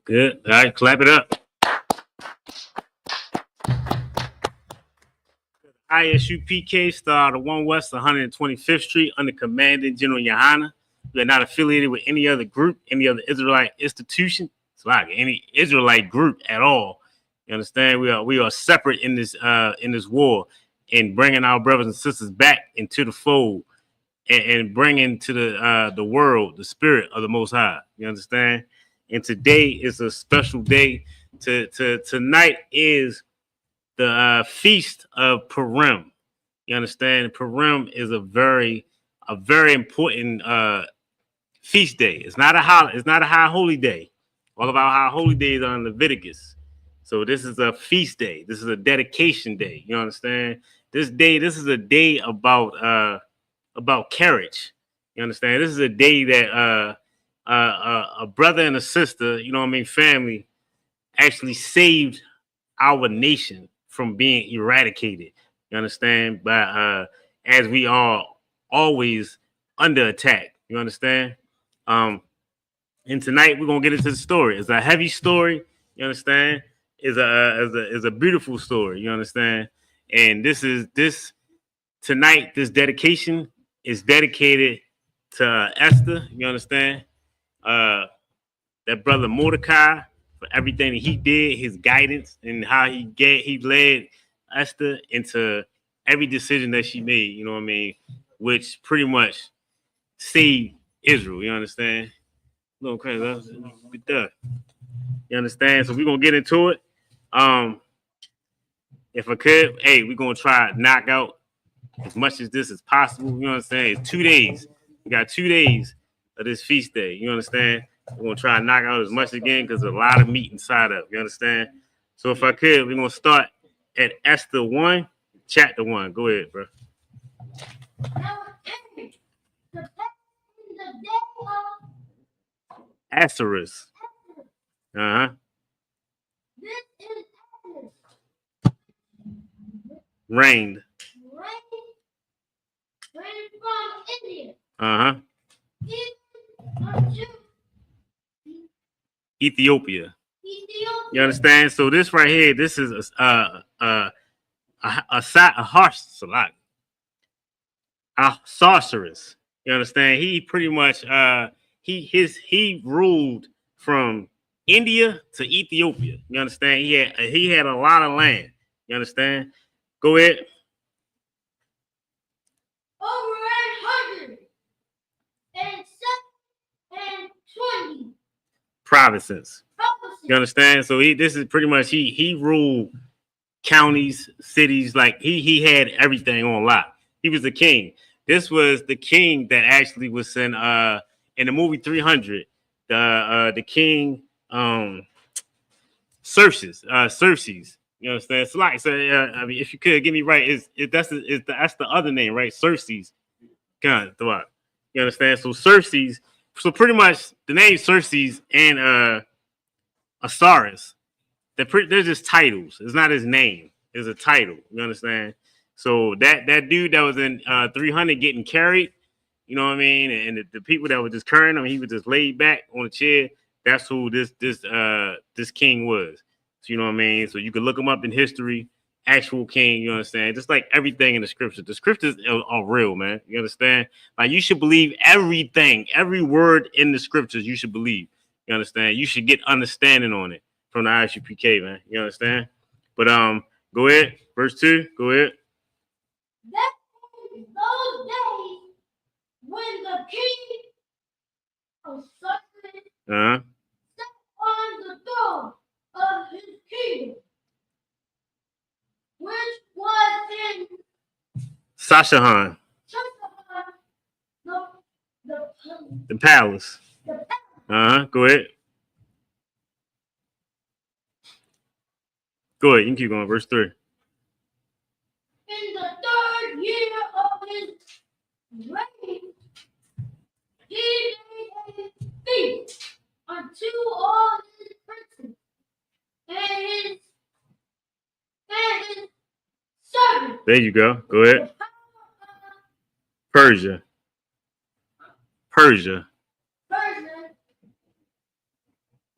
Good. All right, clap it up. ISUPK Star the One West 125th Street under Commanding General Yohana. We are not affiliated with any other group, any other Israelite institution. It's like any Israelite group at all. You understand? We are separate in this war and bringing our brothers and sisters back into the fold and bringing to the world the spirit of the Most High. You understand? And today is a special day. Tonight is the feast of Purim. You understand? Purim is a very important feast day. It's not a high holy day. All of our high holy days are in Leviticus. So this is a feast day. This is a dedication day. You understand? This is a day about carriage. You understand? This is a day that a brother and a sister, you know what I mean, family, actually saved our nation from being eradicated. You understand? But as we are always under attack. You understand? Um, and tonight we're gonna get into the story. It's a heavy story. You understand? Is a beautiful story. You understand? And this tonight. This dedication is dedicated to Esther. You understand? Uh, that brother Mordecai for everything that he did, his guidance, and how he led Esther into every decision that she made. You know what I mean? Which pretty much saved Israel. You understand? No crazy. Be done. You understand? So we're gonna get into it. If I could, hey, we're gonna try to knock out as much as this as possible. You know what I'm saying? It's 2 days. We got 2 days of this feast day. You understand? We're gonna try to knock out as much again because there's a lot of meat inside of it. You understand? So if I could, we're gonna start at Esther 1, chapter 1. Go ahead, bro. Asterisk. Uh-huh. Reigned. Uh-huh. Ethiopia. You understand? So this right here, this is a sorceress. You understand? He pretty much he ruled from India to Ethiopia. You understand? He had a lot of land. You understand? Go ahead. Over 120 provinces. You understand? So this is pretty much he ruled counties, cities, like he had everything on lock. He was the king. This was the king that actually was in the movie 300. The king Xerxes. You understand? So like, I mean, if you could get me right, that's the other name, right? Xerxes. God, you understand? So Xerxes. So pretty much the name Xerxes and Osiris, they're just titles. It's not his name. It's a title. You understand? So that dude that was in 300 getting carried, you know what I mean, and the people that were just carrying him, he was just laid back on a chair. That's who this king was. So you know what I mean. So you can look him up in history. Actual king, you understand? Just like everything in the scriptures. The scriptures are real, man. You understand? Like you should believe everything, every word in the scriptures. You should believe. You understand? You should get understanding on it from the ISUPK, man. You understand? But go ahead. Verse 2. Go ahead. That in those days when the king of Sardis sat on the throne of his kingdom, which was in Sashahan, the palace. Go ahead. Go ahead. You can keep going. Verse 3. In the 3rd year of his reign, he made a feast unto all his princes and his servants. There you go. Go ahead. Persia.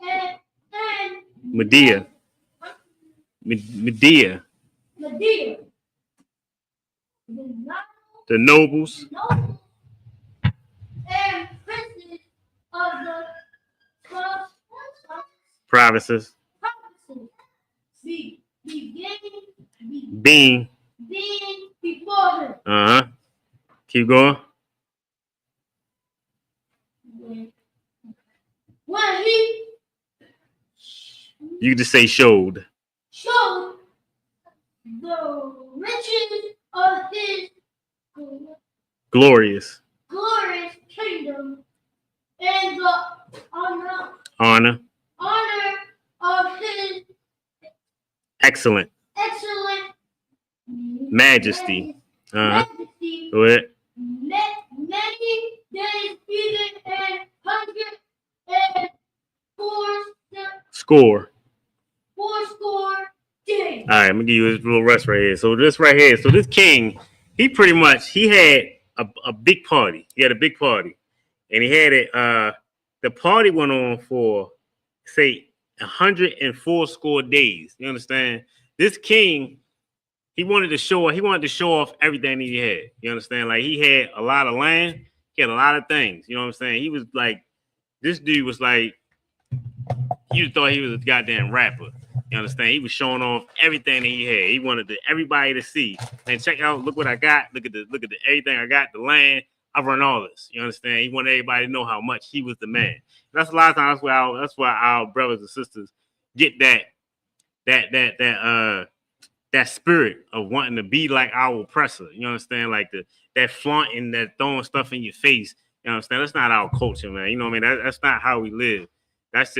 And Medea. Medea. Medea. The nobles. And princes of the Provinces. being before him. Keep going. When he You just say showed the riches of his glorious kingdom and the honor of his excellent majesty. Go ahead. Many days, even and 104 days. All right, I'm gonna give you this little rest right here. So this right here, so this king, he had a big party. He had a big party, and he had it. The party went on for say 104 days. You understand? This king, he wanted to show off everything he had. You understand? Like he had a lot of land, he had a lot of things. You know what I'm saying? He was like, this dude was like, you thought he was a goddamn rapper. You understand? He was showing off everything that he had. He wanted everybody to see. And check out, look what I got. Look at the everything I got, the land. I run all this. You understand? He wanted everybody to know how much he was the man. That's a lot of times that's why our brothers and sisters get that spirit of wanting to be like our oppressor. You understand? Like that flaunting, that throwing stuff in your face. You understand? That's not our culture, man. You know what I mean? That's not how we live. That's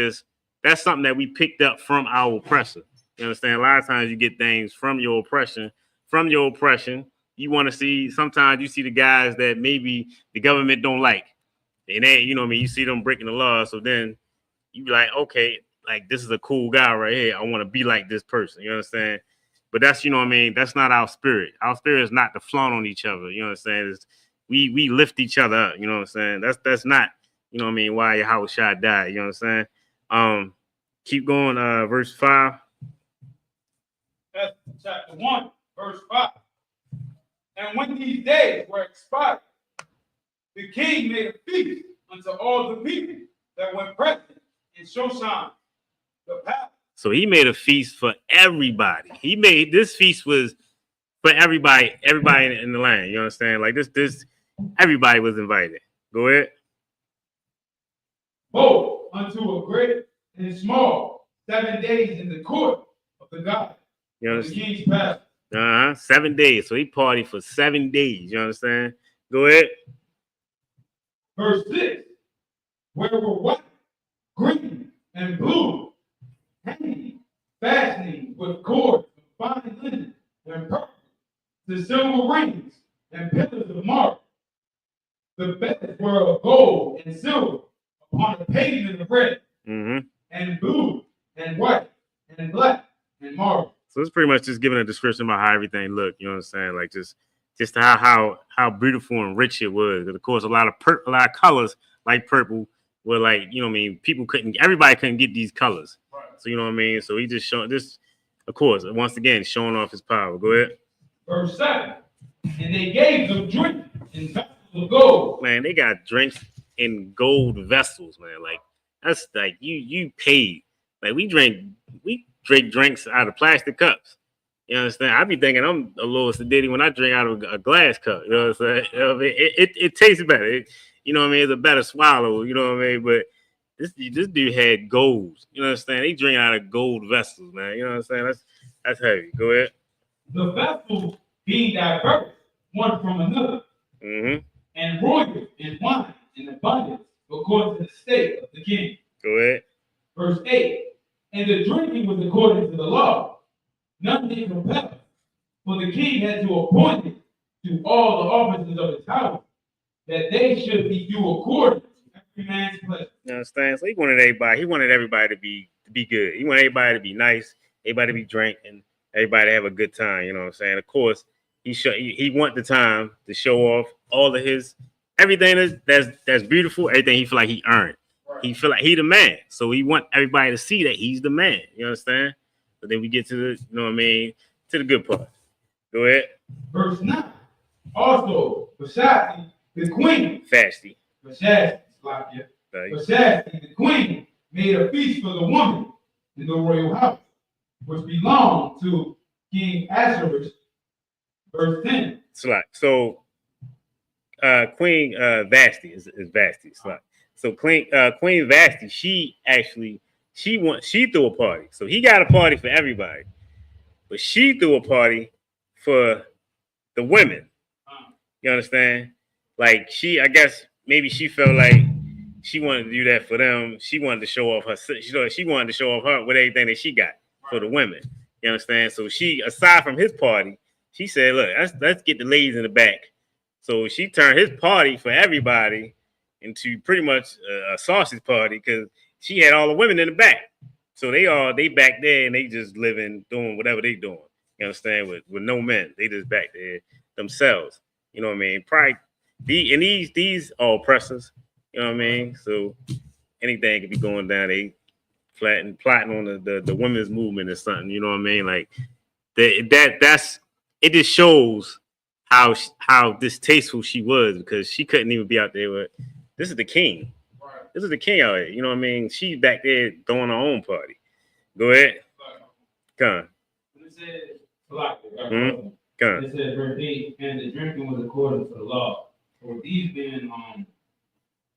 something that we picked up from our oppressor. You understand? A lot of times you get things from your oppression. You want to see, sometimes you see the guys that maybe the government don't like. And they, you know what I mean? You see them breaking the law. So then you be like, okay, like this is a cool guy right here. I want to be like this person. You understand? But that's, you know what I mean? That's not our spirit. Our spirit is not to flaunt on each other. You know what I'm saying? We lift each other up. You know what I'm saying? That's not, you know what I mean, why your house shot died. You know what I'm saying? Keep going, verse 5. That's chapter 1, verse 5. And when these days were expired, the king made a feast unto all the people that were present in Shoshan, the palace. So he made a feast for everybody. This feast was for everybody in the land. You understand? Like this, everybody was invited. Go ahead. Both unto a great and small, 7 days in the court of the God, you of the king's palace. 7 days. So he partied for 7 days. You understand? Go ahead. Verse 6. Where were white, green, and blue, hanging, fastening with cords of fine linen and purple, the silver rings and pillars of marble. The beds were of gold and silver upon a pavement of red, and blue, and white, and black, and marble. So it's pretty much just giving a description about how everything looked. You know what I'm saying? Like just how beautiful and rich it was. And of course, a lot of colors like purple were like, you know what I mean? Everybody couldn't get these colors. Right. So you know what I mean? So he just showing this, of course, once again, showing off his power. Go ahead. Verse 7. And they gave them drink in vessels of gold. Man, they got drinks in gold vessels, man. Like that's like you paid. Like we drink drinks out of plastic cups. You understand? I be thinking I'm a little sedity when I drink out of a glass cup. You know what I'm saying? You know what I mean? It tastes better. You know what I mean? It's a better swallow. You know what I mean? But this dude had gold. You know what I'm saying? He drink out of gold vessels, man. You know what I'm saying? That's heavy. Go ahead. The vessels being diverse one from another, and royal in wine in abundance, according to the state of the king. Go ahead. Verse 8. And the drinking was according to the law. None did compel, for the king had to appoint it to all the officers of his house, that they should be due according to every man's pleasure. You understand? So he wanted everybody to be good. He wanted everybody to be nice, everybody to be drinking, everybody to have a good time. You know what I'm saying? Of course, he want the time to show off all of his everything that's beautiful, everything he feel like he earned. Right. He feel like he the man. So he want everybody to see that he's the man. You understand? But then we get to the, you know what I mean, to the good part. Go ahead. Verse 9. Also, Vashti, the queen, Fasty. Vashti, Right. Vashti, the queen, made a feast for the woman in the royal house, which belonged to King Ahasuerus. Verse 10. So Queen Vashti is Vashti. So Queen Vashti, she threw a party. So he got a party for everybody, but she threw a party for the women. You understand? Like I guess maybe she felt like she wanted to do that for them. She wanted to show off she wanted to show off her with everything that she got for the women. You understand? So she, aside from his party, she said, "Look, let's get the ladies in the back." So she turned his party for everybody into pretty much a sausage party because she had all the women in the back. So they back there and they just living, doing whatever they doing. You understand? With no men, they just back there themselves. You know what I mean? Probably these are oppressors. You know what I mean? So anything could be going down. They plotting on the women's movement or something. You know what I mean? Like that's it. Just shows how distasteful she was because she couldn't even be out there with. This is the king. This is the king out here. You know what I mean? She's back there throwing her own party. Go ahead. Come. It says, Come. It says verse 8, and the drinking was according to the law. So these being,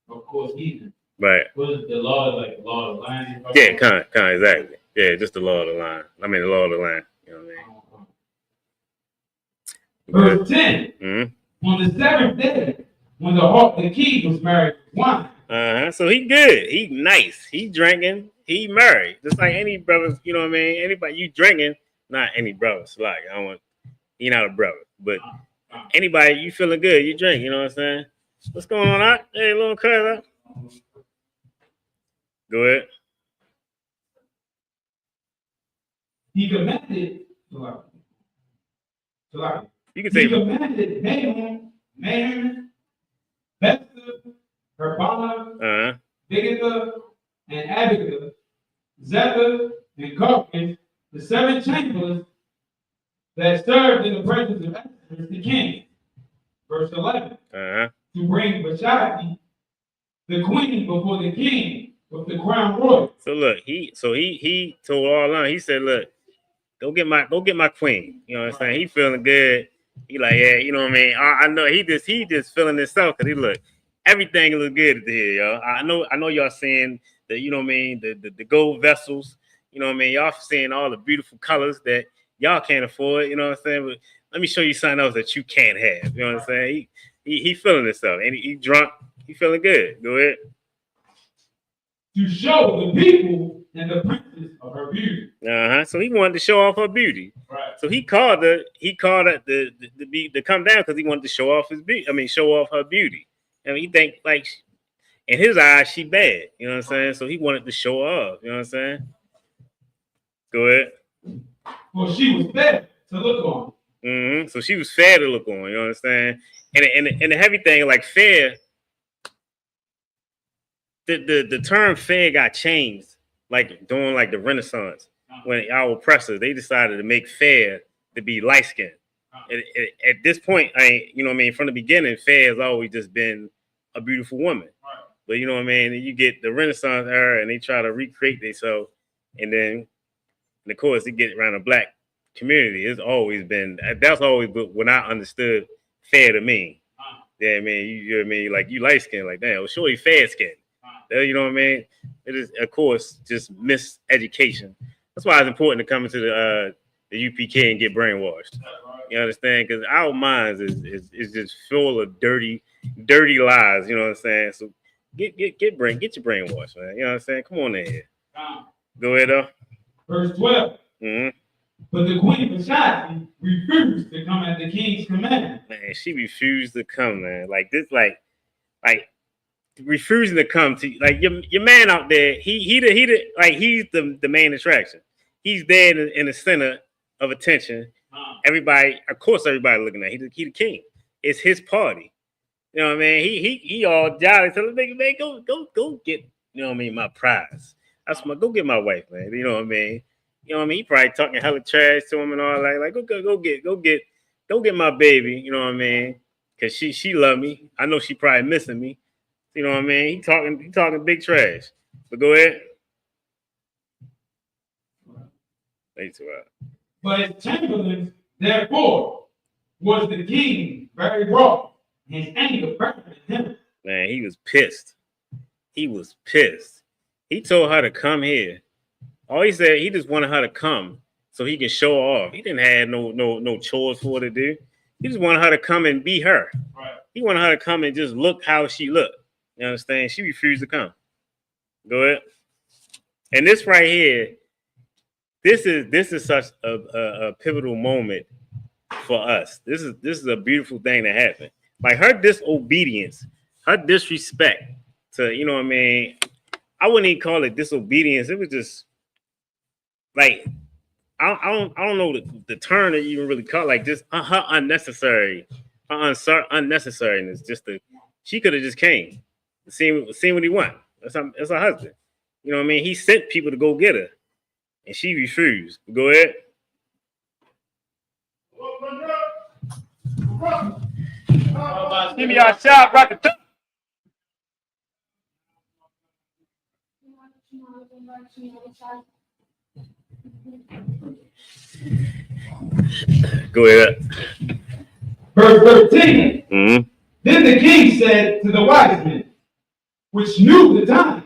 of course, heathen. Right. Was the law like the law of the land? Yeah, kind, exactly. Yeah, just the law of the land. I mean, the law of the land. You know what I mean? Verse 10. Mm-hmm. On the 7th day, when the king was married with wine. So he good. He nice. He drinking. He married. Just like any brothers, you know what I mean? Anybody you drinking, not any brothers. Like he not a brother. But anybody you feeling good, you drink, you know what I'm saying? What's going on out? Hey, little cuz. Go ahead. He commanded You can say he commanded Naaman, Bethel, Harbana, Bigatha, and Abigail, Zephyr, and Carpus, the 7 chamberlains that served in the presence of Esther, the king. Verse 11. To bring Vashti, the queen, before the king with the crown royal. So look, he told all along. He said, "Look, go get my queen." You know what I'm saying? He feeling good. He like, yeah, you know what I mean. I know he just feeling himself because he look, everything looks good at here, y'all. I know y'all seeing the, you know what I mean, the gold vessels. You know what I mean? Y'all seeing all the beautiful colors that y'all can't afford. You know what I'm saying? But let me show you something else that you can't have. You know what I'm saying? He feeling himself and he drunk. He feeling good. Go ahead. To show the people and the princess of her beauty. So he wanted to show off her beauty. Right. So he called her to come down because he wanted to show off his beauty. I mean, show off her beauty. I mean, he think like in his eyes she bad. You know what I'm saying? So he wanted to show her off. You know what I'm saying? Go ahead. Well, she was fair to look on. So she was fair to look on. You understand? And the heavy thing, like fair. The term fair got changed like during like the Renaissance when our oppressors they decided to make fair to be light skinned. At this point, you know what I mean, from the beginning, fair has always just been a beautiful woman. But you know what I mean, and you get the Renaissance era and they try to recreate themselves, and then of course they get around the black community. It's always been that's always when I understood fair to mean. Yeah, man, you know what I mean, like you light skinned, like damn, well, surely fair skinned. You know what I mean? It is, of course, just miseducation. That's why it's important to come into the UPK and get brainwashed. You understand? Because our minds is just full of dirty lies. You know what I'm saying? So get your brainwashed, man. You know what I'm saying? Come on in here. Go ahead, though. Verse 12. But the queen Vashti refused to come at the king's command. Man, she refused to come, man. Like this, like. Refusing to come to like your man out there, he's the main attraction. He's there in the center of attention. Everybody, of course, everybody looking at him. He the king. It's his party. You know what I mean? He all jolly. So the nigga, man, go get you know what I mean, my prize. That's my go get my wife, man. You know what I mean? You know what I mean? He probably talking hella trash to him and all that. Like, go get my baby. You know what I mean? Cause she love me. I know she probably missing me. You know what I mean? He talking big trash. But go ahead. Thanks a lot. But his chamberlains, therefore, was the king very wroth. His anger burned him. Man, he was pissed. He was pissed. He told her to come here. All he said, he just wanted her to come so he can show her off. He didn't have no chores for her to do. He just wanted her to come and be her. Right. He wanted her to come and just look how she looked. You understand? She refused to come. Go ahead. And this right here, this is such a pivotal moment for us. This is a beautiful thing that happened. Like her disobedience, her disrespect to, you know what I mean? I wouldn't even call it disobedience. It was just like I don't know the term that you even really call it. Like just her unnecessariness. Just she could have just came, seen what he want. That's her husband. You know what I mean? He sent people to go get her, and she refused. Go ahead. Give me your shot, rock the top. Go ahead. Verse 13. Mm-hmm. Then the king said to the wise men, which knew the time,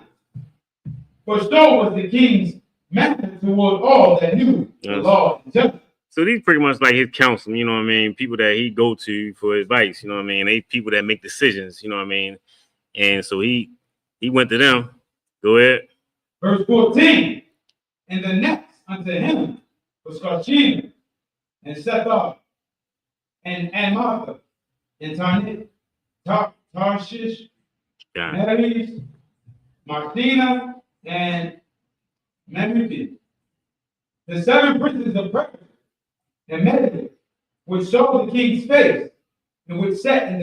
for so was the king's manner toward all that knew the law and justice. So these pretty much like his counsel, you know what I mean? People that he go to for advice, you know what I mean? They people that make decisions, you know what I mean? And so he went to them. Go ahead. Verse 14. And the next unto him was Karshina, and Sethar, and Martha, and Tarshish, Mary's, Martina, and Memucan. The 7 princes of Persia and Media, which saw the king's face, and which sat in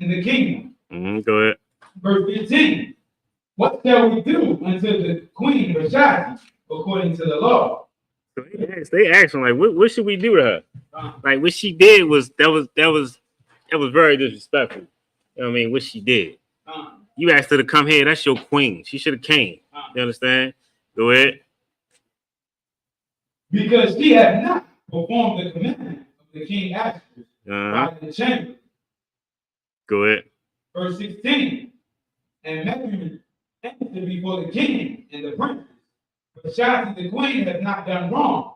the kingdom. Go ahead. Verse 15. What shall we do unto the queen Vashti according to the law? So they asked him, like, what should we do to her? Like what she did was very disrespectful. You know what I mean? What she did. You asked her to come here, that's your queen. She should have came. You understand? Go ahead. Because she had not performed the commandment of the king Ahasuerus by the chamber. Go ahead. Verse 16. And Memucan entered before the king and the princes. But Vashti the queen has not done wrong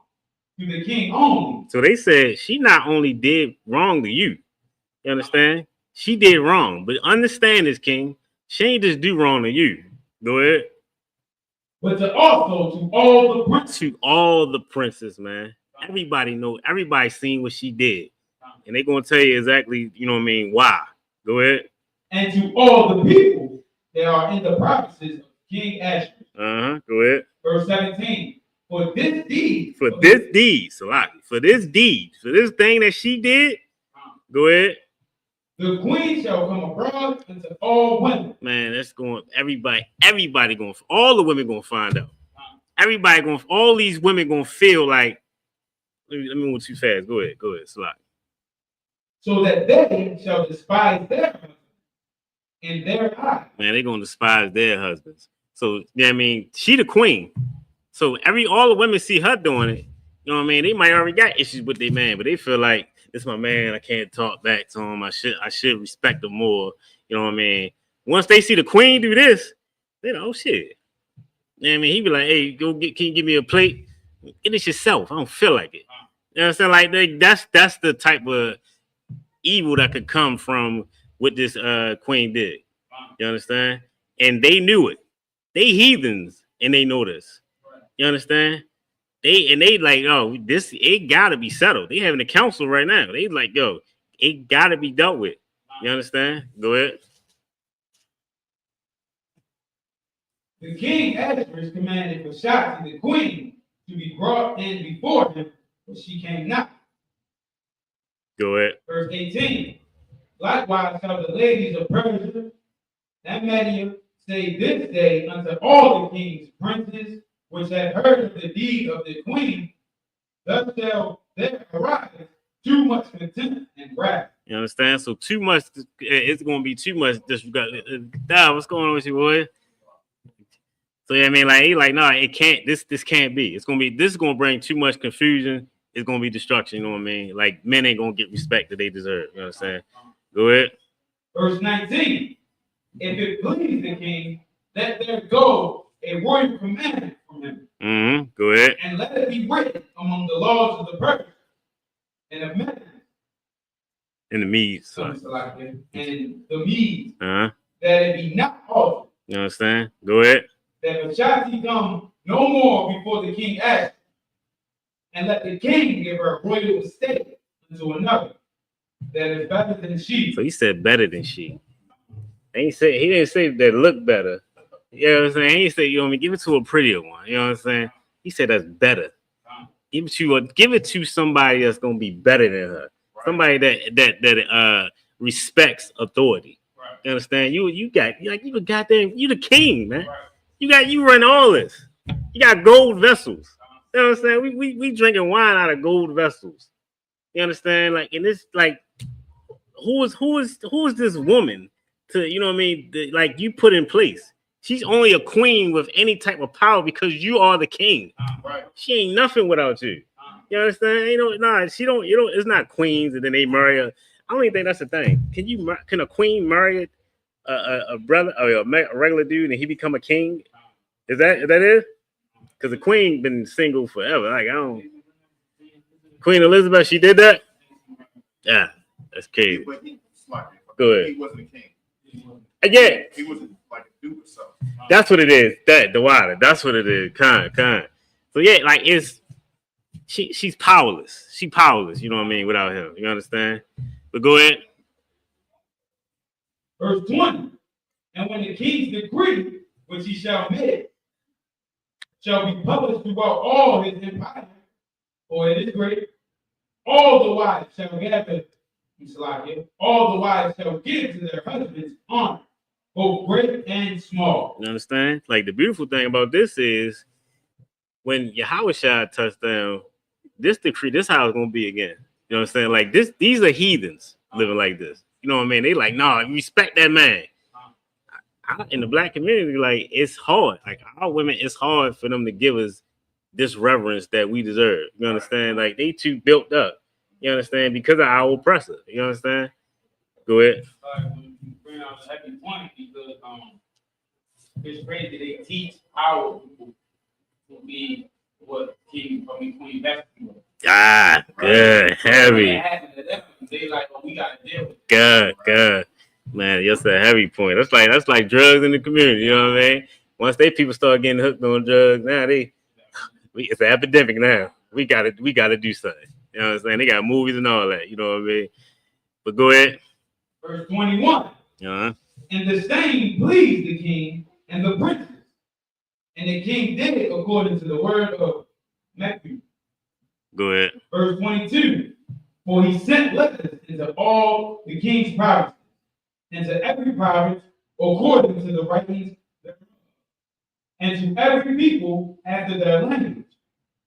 to the king only. So they said she not only did wrong to you. You understand? She did wrong. But understand this, king. She ain't just do wrong to you. Go ahead. But to all the princes. To all the princes, man. Everybody know. Everybody seen what she did. And they gonna tell you exactly, you know what I mean, why. Go ahead. And to all the people that are in the provinces of King Ahasuerus. Go ahead. Verse 17. For this deed. For this thing that she did. Go ahead. The queen shall come abroad unto all women. Man, that's going. Everybody going. All the women gonna find out. Everybody going. All these women gonna feel like. Let me move too fast. Go ahead. Slide. So that they shall despise their husbands in their eyes. Man, they gonna despise their husbands. So yeah, I mean, she the queen. So all the women see her doing it. You know what I mean? They might already got issues with their man, but they feel like this is my man. I can't talk back to him. I should respect him more. You know what I mean? Once they see the queen do this, they know, oh shit. You know what I mean? He be like, hey, can you give me a plate? Get it yourself. I don't feel like it. You know what I'm saying? Like that's the type of evil that could come from what this queen did. You understand? And they knew it. They heathens and they know this. You understand? They like, oh, it gotta be settled. They having a council right now. They like, yo, it gotta be dealt with. You understand? Go ahead. The king Ahasuerus commanded Vashti the queen to be brought in before him, but she came not. Go ahead. Verse 18. Likewise shall the ladies of Persia and Media say this day unto all the kings, princes, which have heard of the deed of the queen, thus shall there arise too much contempt and wrath. You understand? So too much, it's gonna be too much disregard. Dad, what's going on with you, boy? So yeah, I mean, like, he like, no, it can't. This can't be. This is gonna bring too much confusion. It's gonna be destruction. You know what I mean? Like, men ain't gonna get respect that they deserve. You know what I'm saying? Go ahead. Verse 19. If it please the king, let there go a royal commandment from him, Mm-hmm. Go ahead. and let it be written among the laws of the Persians and of Medes, In the Medes. and the Medes, Uh-huh. that it be not altered, You understand? Go ahead. that Vashti come no more before the king asked, and let the king give her royal estate unto another that is better than she. So he said better than she. He didn't say that look better. You know what I'm saying? He said, you know what I mean, give it to a prettier one. You know what I'm saying? He said that's better. Give it to somebody that's gonna be better than her. Right. Somebody that respects authority. Right. You understand? You the king, man. Right. You run all this. You got gold vessels. You know what I'm saying? We drinking wine out of gold vessels. You understand? Like, and it's like, who is this woman to, you know what I mean? Like, you put in place. She's only a queen with any type of power because you are the king. Right. She ain't nothing without you. You understand? She don't. It's not queens and then they marry her. I don't even think that's the thing. Can a queen marry a brother or a regular dude and he become a king? Is that it? Because the queen been single forever. Like, I don't. Queen Elizabeth, she did that. Yeah, that's crazy. But he was like, Go ahead. He wasn't a king. Yeah, He wasn't like a dude or something. that's what it is. The water. That's what it is. Kind. So yeah, like she's powerless. She powerless. You know what I mean? Without him, you understand? But go ahead. Verse 20. And when the king's decree, which he shall make, shall be published throughout all his empire, for it is great, all the wives shall gather, all the wives shall give to their husbands honor, both great and small. You understand? Like, the beautiful thing about this is when Yahushua touched down, this decree, this how it's gonna be again. You know what I'm saying? Like, these are heathens living like this. You know what I mean? They like, nah, respect that man. In the black community, like, it's hard. Like, our women, it's hard for them to give us this reverence that we deserve. You understand? Like, they too built up. You understand? Because of our oppressor. You understand? Go ahead. When you bring out a heavy point, because it's crazy they teach our people to be what Queen Beth was. Ah, good, heavy. They like, oh, we gotta deal with it. Good. Man, that's a heavy point. That's like drugs in the community. You know what I mean? Once people start getting hooked on drugs, now it's an epidemic now. We gotta do something. You know what I'm saying? They got movies and all that. You know what I mean? But go ahead. Verse 21. Uh-huh. And the same pleased the king and the princes. And the king did it according to the word of Matthew. Go ahead. Verse 22. For he sent letters into all the king's provinces, and to every province according to the writings thereof, and to every people after their language,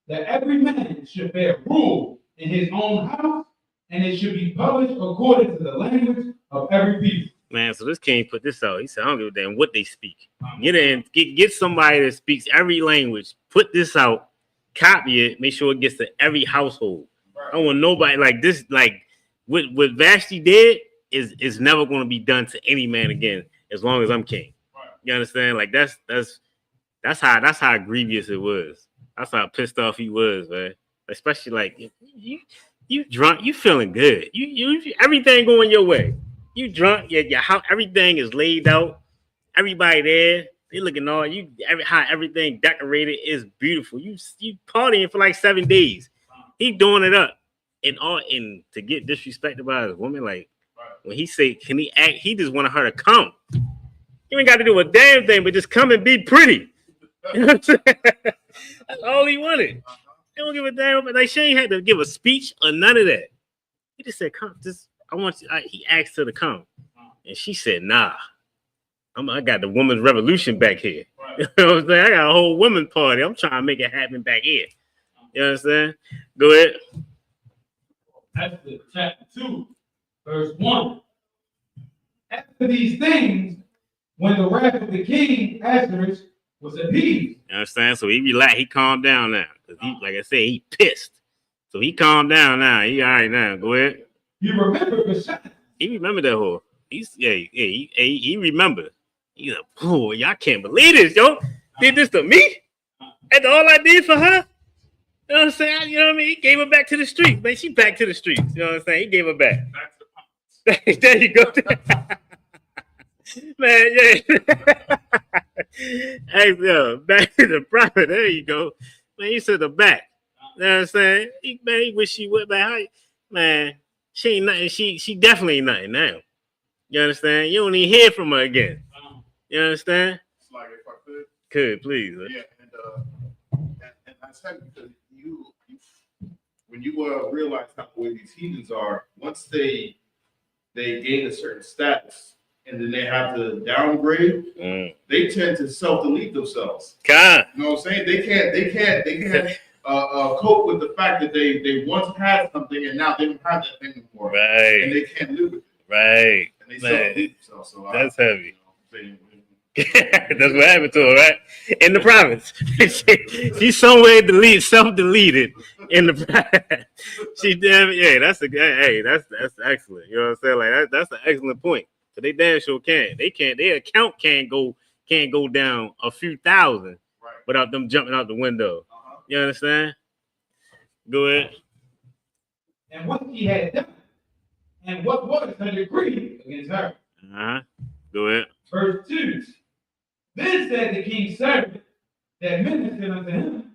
that every man should bear rule in his own house, and it should be published according to the language of every people. Man, so this king put this out. He said, I don't give a damn what they speak. Get somebody that speaks every language, put this out, copy it, make sure it gets to every household. Right. I don't want nobody like this, like what Vashti did is never going to be done to any man again as long as I'm king. Right. You understand? Like that's how grievous it was. That's how pissed off he was, man. Especially like you drunk, you feeling good. You everything going your way. You drunk, your house, everything is laid out. Everybody there, they looking all how everything decorated is beautiful. You partying for like 7 days. He doing it up, and to get disrespected by his woman, like when he say, can he act? He just wanted her to come. You ain't got to do a damn thing, but just come and be pretty. You know what I'm saying? That's all he wanted. He don't give a damn. But like, she ain't had to give a speech or none of that. He just said, come. Just I want you. He asked her to come, and she said, nah. I got the women's revolution back here. Right. You know what I'm saying? I got a whole women's party. I'm trying to make it happen back here. You understand? Go ahead. Exodus chapter 2, verse 1. After these things, when the wrath of the king Ahasuerus was appeased. You understand? So he relaxed. He calmed down now. Because he, like I said, he pissed. So he calmed down now. He all right now. Go ahead. He remembered Bashan. He remembered that whole. He remembered. He's like, oh, y'all can't believe this, yo. Did this to me? That's all I did for her? You know what I'm saying? You know what I mean? He gave her back to the streets. Man, she back to the streets. You know what I'm saying? He gave her back. There you go. Man, yeah. Hey, yo, back to the prophet. There you go. Man, he said the back. You know what I'm saying? He wish she went back. Man, she ain't nothing. She definitely ain't nothing now. You understand? You don't even hear from her again. You understand? It's like if I could. Could, please. Yeah, and I said because you when you realize how the way these heathens are, once they gain a certain status and then they have to downgrade, they tend to self-delete themselves. God. You know what I'm saying? They can't cope with the fact that they once had something and now they don't have that thing anymore. Right. And they can't live with it. Right. And they Man, self-delete themselves. So that's heavy. You know, That's what happened to her, right? In the province. She's somewhere self-deleted in the province. She damn that's excellent. You know what I'm saying? Like that's an excellent point. So they damn sure can. Their account can't go down a few thousand without them jumping out the window. You understand? Go ahead. And what he had done, and what was her decree against her. Go ahead. Verse 2. Then said the king's servant that ministered unto him,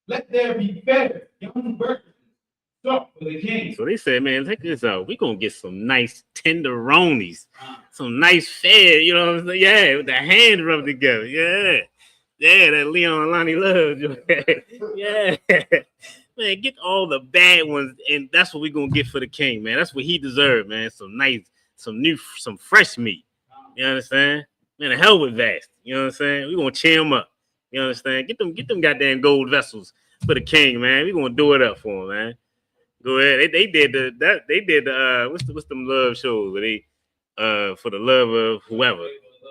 let there be fair young virgins sought for the king. So they said, man, check this out. We're going to get some nice tenderonis, some nice fare, you know what I'm saying? Yeah, with the hands rubbed together. Yeah. Yeah, that Leon and Lonnie loves. Yeah. Man, get all the bad ones, and that's what we're going to get for the king, man. That's what he deserved, man. Some fresh meat. You understand? Man, the hell with Vast. You know what I'm saying? We're gonna cheer him up. You understand? Get them goddamn gold vessels for the king, man. We're gonna do it up for him, man. Go ahead. They did the what's them love shows where they for the love of whoever.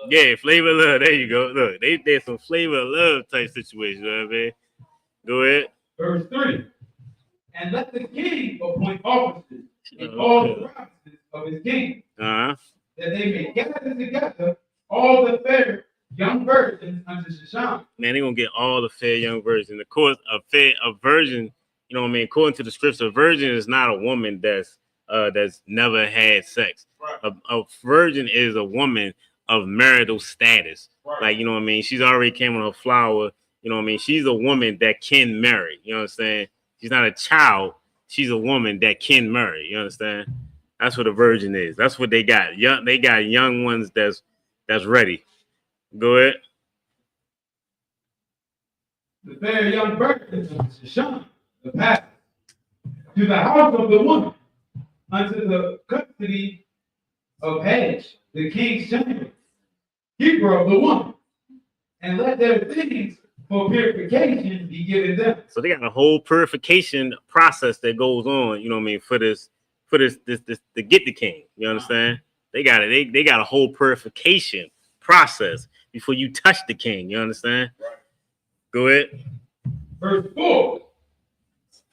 Yeah, flavor of love. There you go. Look, they did some flavor of love type situation, you know what I mean? Go ahead. Verse 3. And let the king appoint officers in all the provinces of his kingdom, that they may gather together all the fair young virgins unto Shushan. Man, they're gonna get all the fair young virgins. Of course, a virgin, you know what I mean? According to the scripture, a virgin is not a woman that's never had sex. Right. A virgin is a woman of marital status. Right. Like, you know what I mean? She's already came on her flower. You know what I mean? She's a woman that can marry. You know what I'm saying? She's not a child. She's a woman that can marry. You understand? That's what a virgin is. That's what they got. They got young ones that's ready. Go ahead. The fair young virgins of Shushan, the palace, to the house of the woman, unto the custody of Hedge, the king's chamber, keeper of the woman, and let their things for purification be given them. So they got a whole purification process that goes on, you know what I mean, for this to get the king. You understand? They got it. They got a whole purification process before you touch the king. You understand? Right. Go ahead. Verse 4.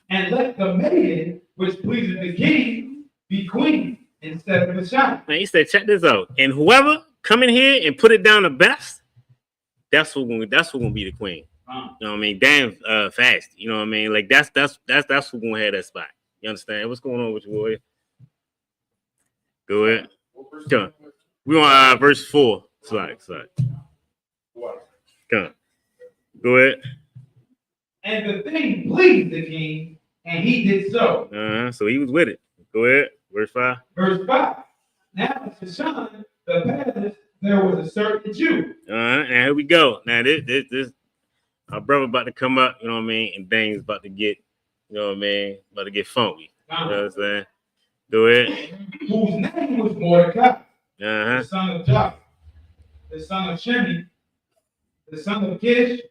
And let the maiden which pleases the king be queen instead of the child. Man, he said, check this out. And whoever come in here and put it down the best, that's what gonna be the queen. You know what I mean? Damn fast. You know what I mean? Like that's who gonna have that spot. You understand? What's going on with you, boy? Go ahead. Come on. We on verse 4. Slide. What? Come on. Go ahead. And the thing pleased the king, and he did so. So he was with it. Go ahead. Verse 5. Verse 5. Now to Shushan, the palace, there was a certain Jew. Now here we go. Now this our brother about to come up, you know what I mean, and things about to get, you know what I mean, about to get funky. You know what I'm saying? Go ahead. Whose name was Mordecai, the son of Joshua. the son of Shemi, the son of Kish,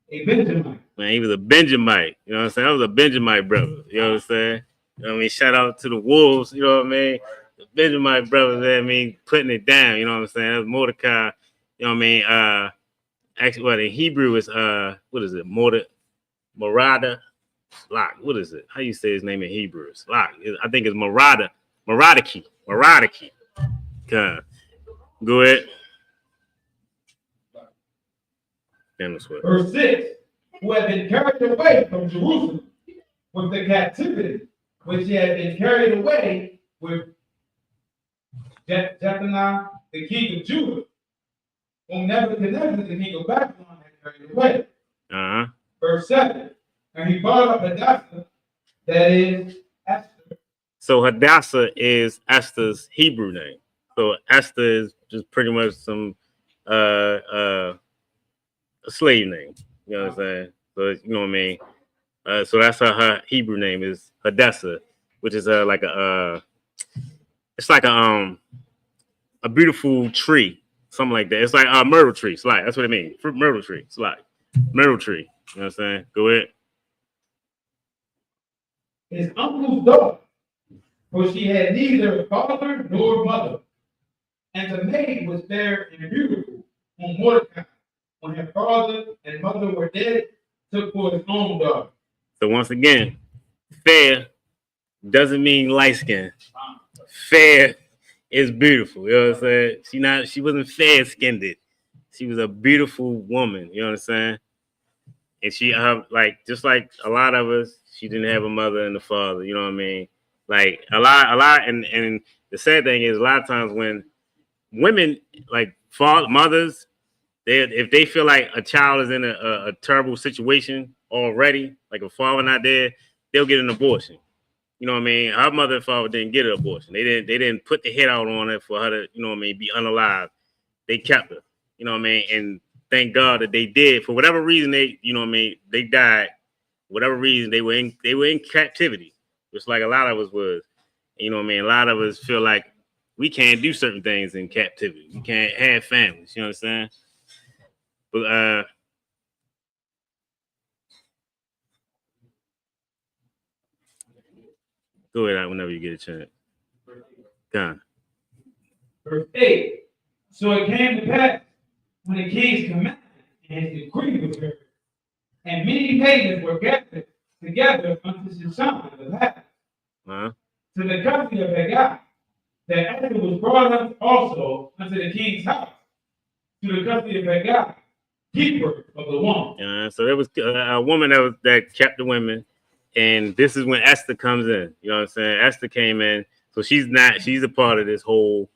a Benjamin. Man, he was a Benjamite. You know what I'm saying? That was a Benjamite brother. You know what I'm saying? You know what I mean? Shout out to the Wolves. You know what I mean? The Benjamite brothers, I mean, putting it down. You know what I'm saying? That was Mordecai. You know what I mean? Actually, what in Hebrew is what is it? Morada. Lock. What is it? How you say his name in Hebrew? It's Lock. I think it's Moradaki. Go ahead. Verse 6, who had been carried away from Jerusalem with the captivity, which he had been carried away with Jephtha, the king of Judah, whom Nebuchadnezzar, the king of Babylon, had carried away. Verse 7, and he brought up Hadassah, that is Esther. So Hadassah is Esther's Hebrew name. So Esther is just pretty much some a slave name. You know what I'm saying? So you know what I mean? So that's her Hebrew name is Hadassah, which is like it's like a beautiful tree, something like that. It's like a myrtle tree. It's like that's what it means. Myrtle tree. It's like myrtle tree. You know what I'm saying? Go ahead. His uncle's daughter, for she had neither father nor mother. And the maid was fair and beautiful, whom Mordecai, when her father and mother were dead, took for his own daughter. So once again, fair doesn't mean light skin. Fair is beautiful. You know what I'm saying? She wasn't fair skinned. She was a beautiful woman. You know what I'm saying? And she like just like a lot of us, she didn't have a mother and a father. You know what I mean? Like a lot, and the sad thing is a lot of times when women like mothers, if they feel like a child is in a terrible situation already, like a father not there, they'll get an abortion. You know what I mean? Her mother and father didn't get an abortion. They didn't put the head out on her for her to, you know what I mean, be unalive. They kept her. You know what I mean? And thank God that they did. For whatever reason, they, you know what I mean, they died. Whatever reason, they were in captivity, just like a lot of us was. You know what I mean? A lot of us feel like we can't do certain things in captivity. We can't have families. You know what I'm saying? But go ahead whenever you get a chance. Done. Verse 8. So it came to pass when the king's commandment and his decree was heard, and many maidens were gathered together unto Shushan the last, to the country of Haggai, that Esther was brought up also unto the king's house, to the country of Haggai, keeper of the woman. So there was a woman that kept the women, and this is when Esther comes in. You know what I'm saying? Esther came in, so she's a part of this whole,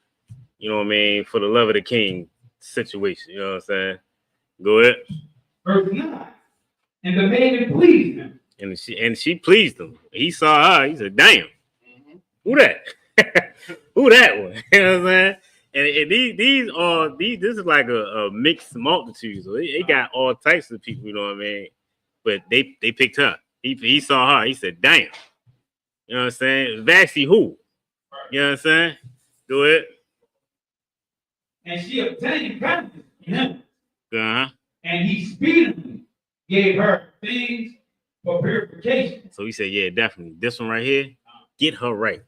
you know what I mean, for the love of the king situation. You know what I'm saying? Go ahead. Verse 9. And the maiden pleased him. And she pleased him. He saw her. He said, "Damn, who that? Who that one?" You know what I'm saying? And this is like a mixed multitude. So they got all types of people. You know what I mean? But they picked her. He saw her. He said, "Damn." You know what I'm saying? Vashti who? You know what I'm saying? Go ahead. And she obtained kindness from him. Uh-huh. And he speedily gave her things for purification. So he said, "Yeah, definitely. This one right here, get her right.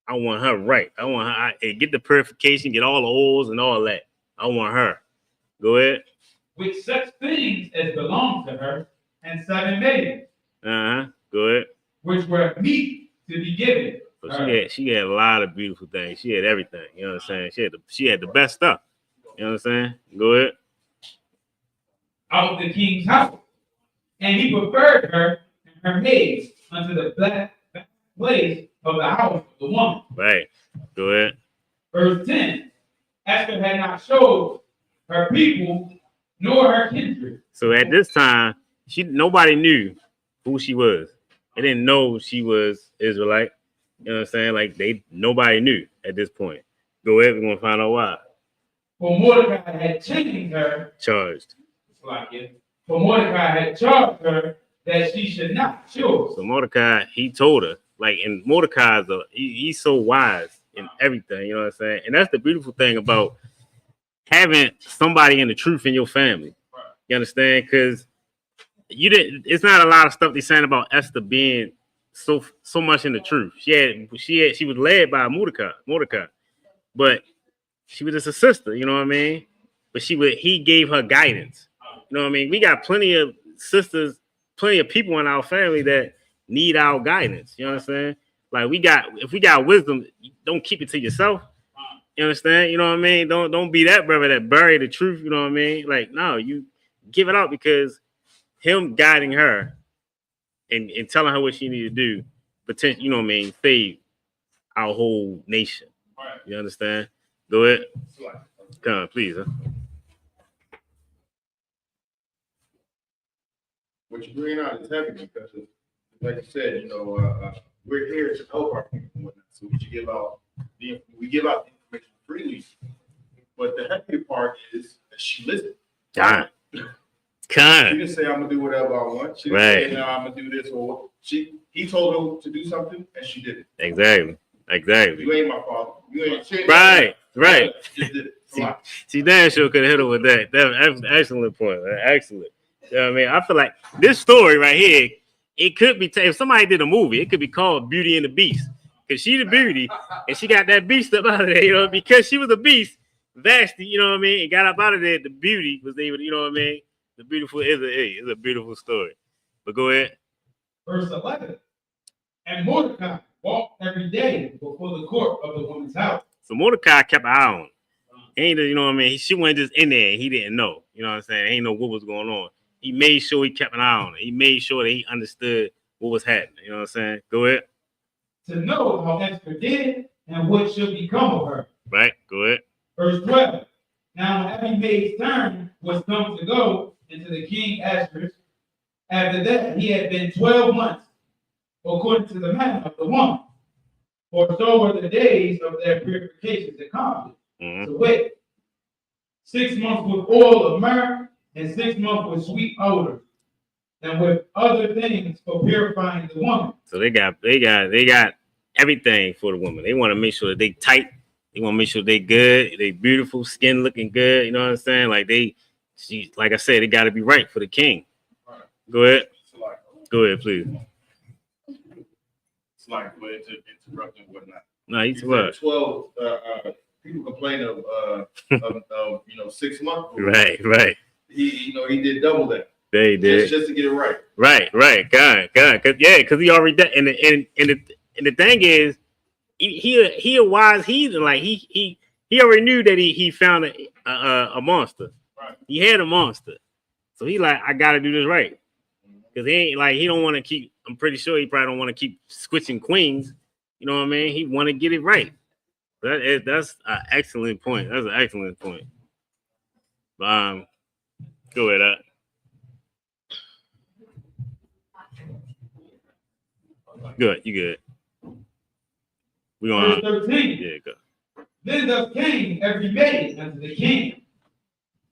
I want her right. I want her. Get the purification, get all the oils and all that. I want her." Go ahead. With such things as belonged to her, and 7 maidens. Go ahead. Which were meet to be given. So she had a lot of beautiful things. She had everything. You know what I'm saying? She had the best stuff. You know what I'm saying? Go ahead. Out of the king's house, and he preferred her and her maids unto the black place of the house of the woman. Right. Go ahead. Verse 10. Esther had not showed her people nor her kindred. So at this time, nobody knew who she was. They didn't know she was Israelite. You know what I'm saying? Like nobody knew at this point. Go ahead, we're gonna find out why. For Mordecai had chained her. Charged. For Mordecai had charged her that she should not show. So Mordecai, he told her, like, and Mordecai's he's so wise in everything, you know what I'm saying? And that's the beautiful thing about having somebody in the truth in your family. You understand? Because you didn't. It's not a lot of stuff they saying about Esther being so much in the truth. She was led by Mordecai, but she was just a sister. You know what I mean? But he gave her guidance. You know what I mean? We got plenty of sisters, plenty of people in our family that need our guidance. You understand? Like if we got wisdom, don't keep it to yourself. You understand? You know what I mean? Don't be that brother that bury the truth. You know what I mean? Like, no, you give it out because him guiding her and telling her what she need to do, potentially, you know what I mean, save our whole nation. You understand? Go ahead. Come on, please. Huh? What you're bringing out is heavy because, like I said, we're here to help our people and whatnot. So we give out the information freely. But the heavier part is that she listened. She didn't say I'm gonna do whatever I want. She didn't say no, I'm gonna do this or he told her to do something and she did it. Exactly. You ain't my father. You ain't right. Just did it. She damn sure could have hit her with that. That's an excellent point. Excellent. You know what I mean? I feel like this story right here, it could be if somebody did a movie, it could be called Beauty and the Beast. Because she's the beauty and she got that beast up out of there, because she was a beast, Vashti, you know what I mean, and got up out of there, the beauty was able to, you know what I mean? The beautiful is a beautiful story. But go ahead. Verse 11. And Mordecai walked every day before the court of the woman's house. So Mordecai kept an eye on him. Ain't you know what I mean? She wasn't just in there and he didn't know. You know what I'm saying? Ain't know what was going on. He made sure he kept an eye on her. He made sure that he understood what was happening. You know what I'm saying? Go ahead. To know how Esther did and what should become of her. Right, go ahead. Verse 12. Now when every maid's turn was come to go into the king Ahasuerus, after that he had been 12 months, according to the manner of the woman. For so were the days of their purifications accomplished. So wait, 6 months with oil of myrrh, and 6 months with sweet odor, and with other things for purifying the woman. So they got everything for the woman. They want to make sure that they tight. They want to make sure they good. They beautiful, skin looking good. You know what I'm saying? Like like I said, it got to be right for the king. Go ahead. Go ahead, please. It's like we're interrupting and whatnot. No, he's what? 12 people complain of 6 months. Right. He did double that. They did just to get it right. Right. God. Because he already did. And the thing is, he a wise heathen. Like he already knew that he found a monster. Right. He had a monster, so he like, I gotta do this right. Because he don't want to keep. I'm pretty sure he probably don't want to keep switching queens. You know what I mean? He want to get it right. That's an excellent point. That's an excellent point. Go ahead. Good. You good? We Verse going. 13. Yeah, go. Then thus came every maid unto the king.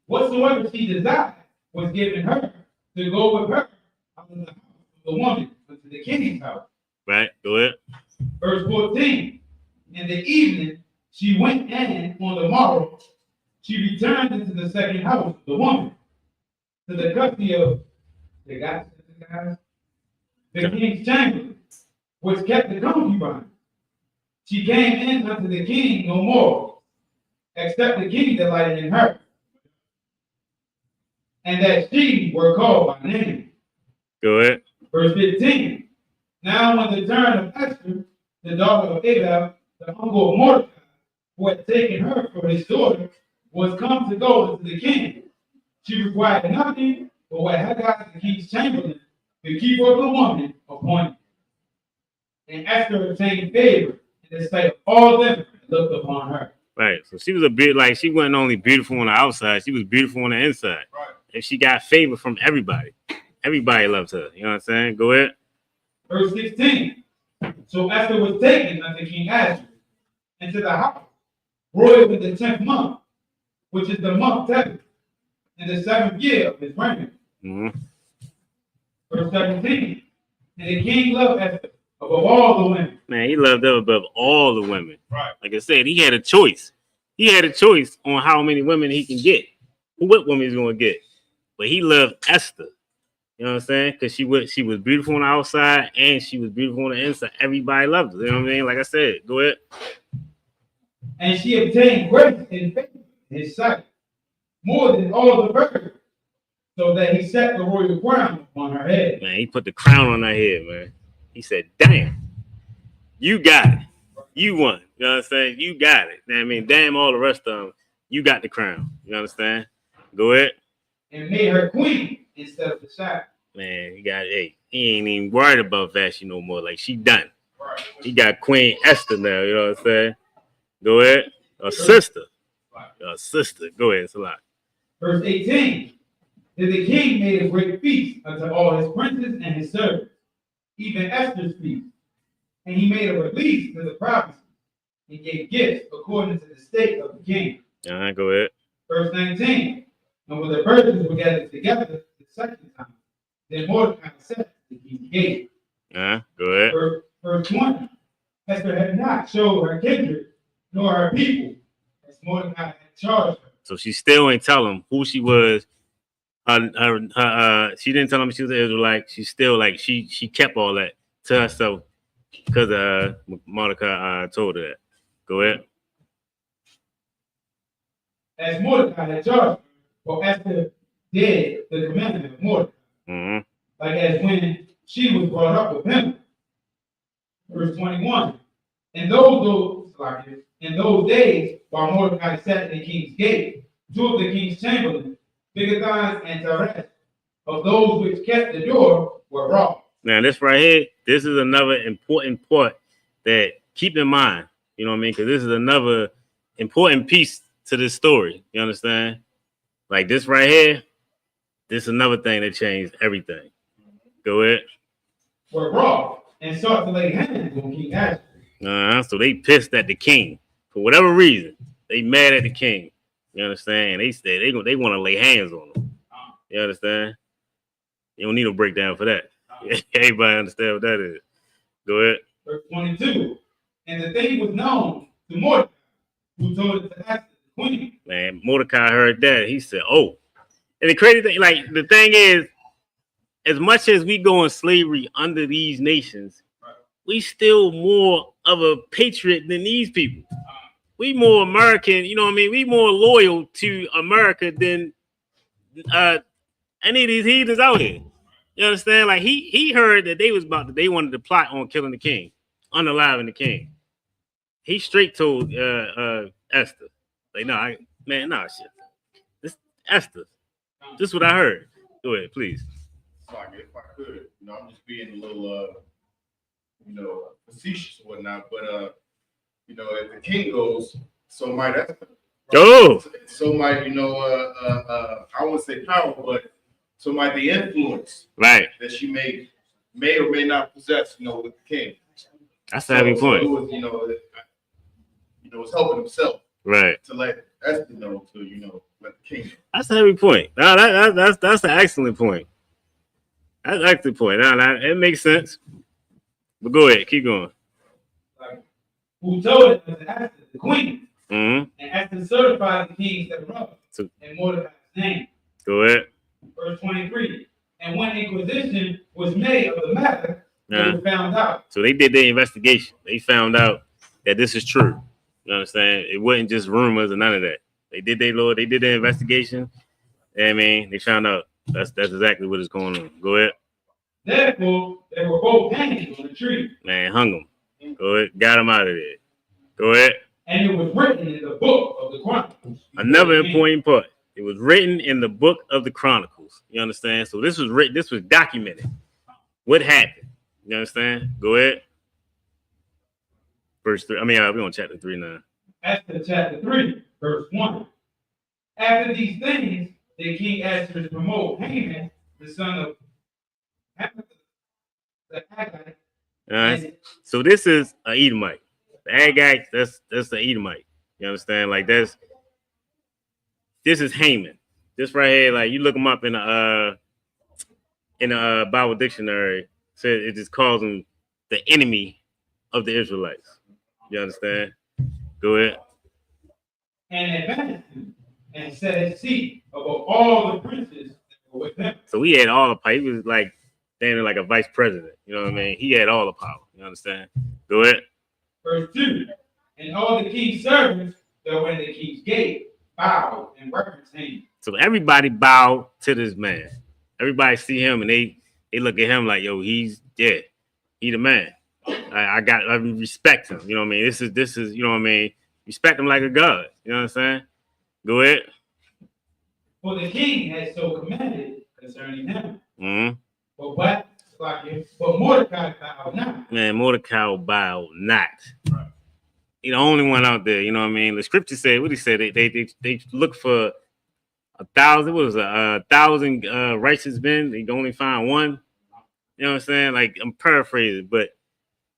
Whatsoever she desired was given her to go with her out of the house of the woman unto the king's house. Right. Go ahead. Verse 14. In the evening she went, and on the morrow she returned into the second house of the woman, to the custody of the king's chamber, which kept the concubine. She came in unto the king no more, except the king delighted in her, and that she were called by name. Go ahead. Verse 15. Now when the turn of Esther, the daughter of Abel, the uncle of Mordecai, who had taken her for his daughter, was come to go into the king, she required nothing but what Haggai, the king's chamberlain, the keeper of the woman, appointed. And Esther obtained favor in the sight of all them that looked upon her. Right. So she was a bit like, she wasn't only beautiful on the outside, she was beautiful on the inside. Right. And she got favor from everybody. Everybody loves her. You know what I'm saying? Go ahead. Verse 16. So Esther was taken unto King Ahasuerus into the house, royal in the 10th month, which is the month Tebeth, in the 7th year of his reign. Verse 17. And the king loved Esther above all the women. Man, he loved her above all the women. Right. Like I said, he had a choice. He had a choice on how many women he can get, what women he's gonna get. But he loved Esther. You know what I'm saying? Because she was beautiful on the outside and she was beautiful on the inside. Everybody loved her. You know what I mean? Like I said, go ahead. And she obtained grace and favor in his sight, more than all the virgins, so that he set the royal crown on her head. Man, he put the crown on her head, man. He said, damn, you got it. You won. You know what I'm saying? You got it. You know what I mean, damn all the rest of them, you got the crown. You understand? Go ahead. And made her queen instead of the child. Man, he ain't even worried about Vashti no more. Like, she done. Right. He got Queen Esther now, you know what I'm saying? Go ahead. A sister. A sister. Go ahead, it's a lot. Verse 18. Then the king made a great feast unto all his princes and his servants, even Esther's feast. And he made a release to the provinces and gave gifts according to the state of the king. Go ahead. Verse 19. And when the virgins were gathered together the second time, then Mordecai said to the king's gate. Go ahead. Verse 20. Esther had not showed her kindred nor her people, as Mordecai had charged her. So she still ain't tell him who she was. She didn't tell him she was an Israelite. She still she kept all that to herself because Mordecai told her that. Go ahead. As Mordecai had charged her, for Esther did the commandment of Mordecai, like as when she was brought up with him. Verse 21. In those days, while Mordecai sat in the king's gate, two of the king's chamberlains, Bigthai and Teresh, of those which kept the door, were robbed. Now, this right here, this is another important part that keep in mind. You know what I mean? Because this is another important piece to this story. You understand? Like this right here, this is another thing that changed everything. Go ahead. Were robbed and sought to lay hands on King Ahasuerus. So they pissed at the king for whatever reason. They mad at the king. You understand? And they said they want to lay hands on him. You understand? You don't need no breakdown for that. Everybody understand what that is. Go ahead. Verse 22. And the thing was known to Mordecai, who told it to Esther, the queen. Man, Mordecai heard that. He said, oh. And the crazy thing, like, the thing is, as much as we go in slavery under these nations, we still more of a patriot than these people. We more American, you know what I mean? We more loyal to America than any of these heathens out here. You understand? Like he heard that they wanted to plot on killing the king, unaliving the king. He straight told Esther, like, shit. This Esther. This is what I heard. Go ahead, please. If I could, I'm just being a little facetious or whatnot, but if the king goes, so might Esther. Right? Oh, so might I wouldn't say power, but so might the influence right that she may or may not possess, with the king. That's a heavy point. So it was, was helping himself, right, to let Esther know to let the king know. That's a heavy point. No, that's an excellent point. That's an excellent point. It makes sense. But go ahead, keep going. Who told it to Esther, the queen. Mm-hmm. And Esther certified the kings that wrote in Mordecai's name. Go ahead. Verse 23. And when inquisition was made of the matter, it was found out. So they did their investigation. They found out that this is true. You understand? It wasn't just rumors or none of that. They did their investigation. I mean, they found out that's exactly what is going on. Go ahead. Therefore, they were both hanged on the tree. Man, hung them. Go ahead. Got them out of there. Go ahead. And it was written in the book of the Chronicles. Another important part. It was written in the book of the Chronicles. You understand? So this was written. This was documented. What happened? You understand? Go ahead. Verse 3. We're on chapter 3 now. Esther chapter 3, verse 1. After these things, the king asked to promote Haman, the son of the Agagite. So this is an Edomite. The Agagite, that's the Edomite. You understand? Like this is Haman. This right here, like you look him up in a Bible dictionary, says it just calls him the enemy of the Israelites. You understand? Go ahead. and advanced him, and set his seat above all the princes that were with him. So he had all the power. He was like standing like a vice president. You know what I mean? He had all the power. You understand? Go ahead. Verse 2. And all the king's servants that were in the king's gate bowed and reverenced him. So everybody bowed to this man. Everybody see him and they look at him like, yo, he the man. I respect him. You know what I mean? This is, you know what I mean? Respect him like a god. You know what I'm saying? Go ahead. For the king had so commanded concerning him. Mm-hmm. But Mordecai bowed not. Man, Mordecai bowed not. Right. He the only one out there. You know what I mean? The scripture said, what he said, they look for 1,000. What was it? 1,000 righteous men. They can only find one. You know what I'm saying? Like, I'm paraphrasing, but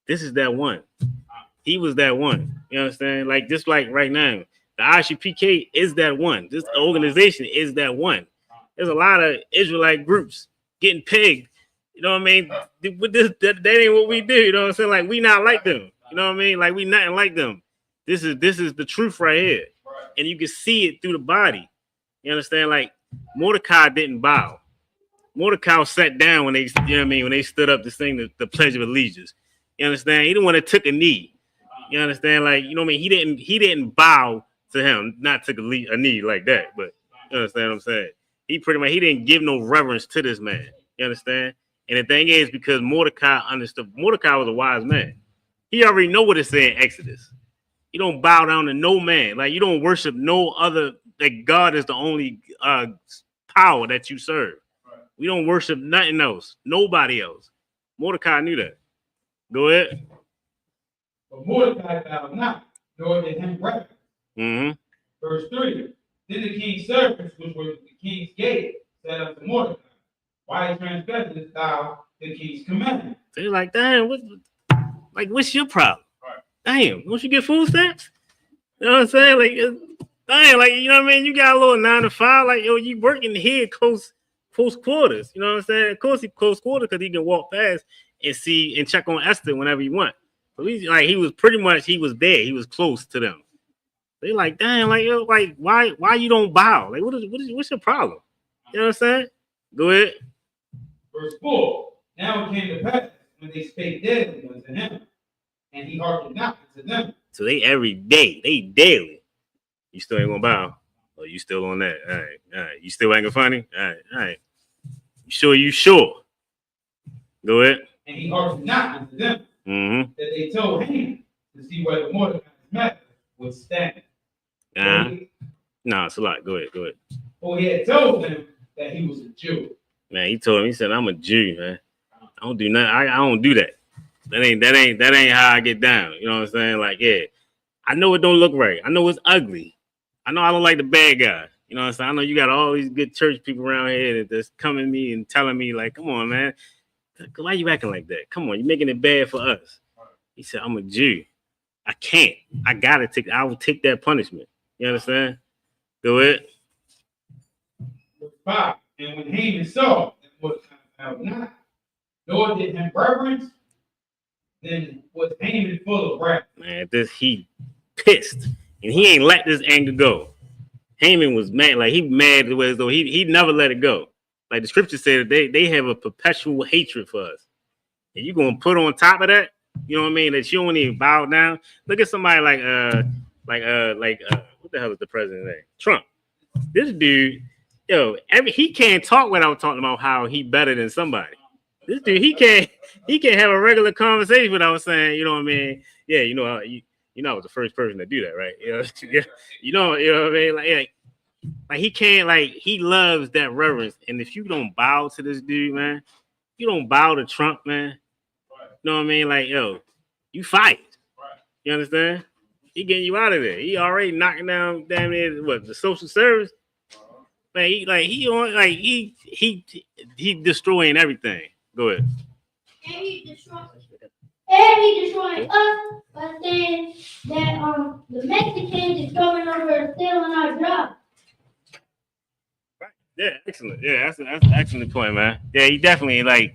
this is that one. He was that one. You understand? Like, just like right now, the ICPK is that one. This organization is that one. There's a lot of Israelite groups getting pegged. You know what I mean? With this, that ain't what we do. You know what I'm saying? Like, we not like them. You know what I mean? Like, we nothing like them. This is the truth right here. And you can see it through the body. You understand? Like, Mordecai didn't bow. Mordecai sat down when they, you know what I mean, when they stood up to sing the Pledge of Allegiance. You understand? He the one that took a knee. You understand? Like, you know what I mean? He didn't bow to him, not took a knee like that. But you understand what I'm saying? He didn't give no reverence to this man. You understand? And the thing is, because Mordecai understood, Mordecai was a wise man. He already know what it said in Exodus. You don't bow down to no man. Like, you don't worship no other. Like, God is the only power that you serve. We don't worship nothing else. Nobody else. Mordecai knew that. Go ahead. But Mordecai bowed not, nor did him reverence. Mm-hmm. Verse 3. Then the king's servants, which were at the king's gate, said unto Mordecai, why transgressest thou the king's commandment? They're like, damn, what's your problem? Right. Damn, don't you get food stamps? You know what I'm saying? Like, damn, like, you know what I mean? You got a little 9 to 5, like, yo, you working here close quarters. You know what I'm saying? Of course, he close quarters because he can walk past and see and check on Esther whenever he want. So he was there. He was close to them. They like, damn, like, yo, like, why you don't bow? Like, what's your problem? You know what I'm saying? Go ahead. Verse 4. Now it came to pass when they spake daily unto him, and he hearkened not unto them. So they every day, they daily. You still ain't gonna bow? Oh, you still on that? All right. You still acting funny? All right. You sure? Go ahead. And he hearkened not unto them. Mm-hmm. That they told him to see whether Mordecai's matter would stand. No, it's a lot. Go ahead. For he had told them that he was a Jew. Man, he told him, he said, I'm a Jew, man. I don't do nothing. I don't do that. That ain't how I get down. You know what I'm saying? Like, yeah, I know it don't look right. I know it's ugly. I know I don't like the bad guy. You know what I'm saying? I know you got all these good church people around here that's coming to me and telling me, like, come on, man. Why you acting like that? Come on, you're making it bad for us. He said, I'm a Jew. I can't. I will take that punishment. You understand? Go ahead. 5. And when Haman saw that Mordecai bowed not, nor did him reverence, then was Haman full of wrath. Man, he pissed. And he ain't let this anger go. Haman was mad. Like, he mad as though he never let it go. Like, the scripture said that they have a perpetual hatred for us. And you're going to put on top of that, you know what I mean, that you don't even bow down. Look at somebody like what the hell is the president's name? Trump. This dude, yo, he can't talk without talking about how he better than somebody. This dude, he can't have a regular conversation without saying, you know what I mean? Yeah, you know, I was the first person to do that, right? You know what I mean? Like he can't, like, he loves that reverence. And if you don't bow to this dude, man, you don't bow to Trump, man. You know what I mean? Like, yo, you fight. You understand? He getting you out of there. He already knocking down damn near the social service. Man, he destroying everything. Go ahead. And he destroying us by saying that the Mexicans is coming over and stealing our jobs. Right. Yeah, excellent. Yeah, that's an excellent point, man. Yeah, he definitely like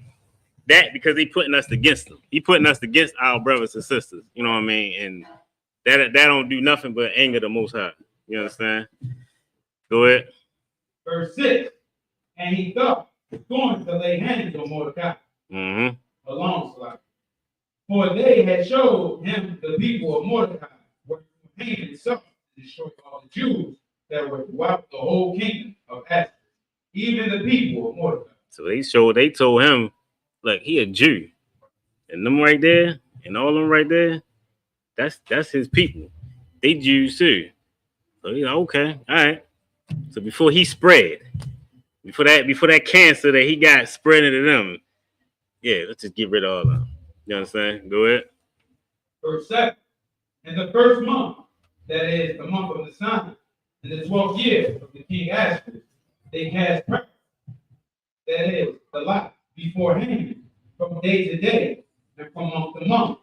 that because he putting us against them. He putting us against our brothers and sisters. You know what I mean? And that don't do nothing but anger the Most High. You understand? Go ahead. Verse 6. And he thought going to lay hands on Mordecai Mm-hmm. along Slack. For they had showed him the people of Mordecai were Haman himself to destroy all the Jews that were throughout the whole kingdom of Asher, even the people of Mordecai. So they told him, look, he a Jew. And them right there, and all them right there, that's his people. They Jews too. So he's like, okay, all right. So before he spread, before that cancer that he got spreading to them, yeah, let's just get rid of all of them. You understand? Go ahead. Verse 7. In the first month, that is the month of the sun, in the 12th year of the king Asher, they cast preference, that is the lot, before Haman, from day to day, and from month to month,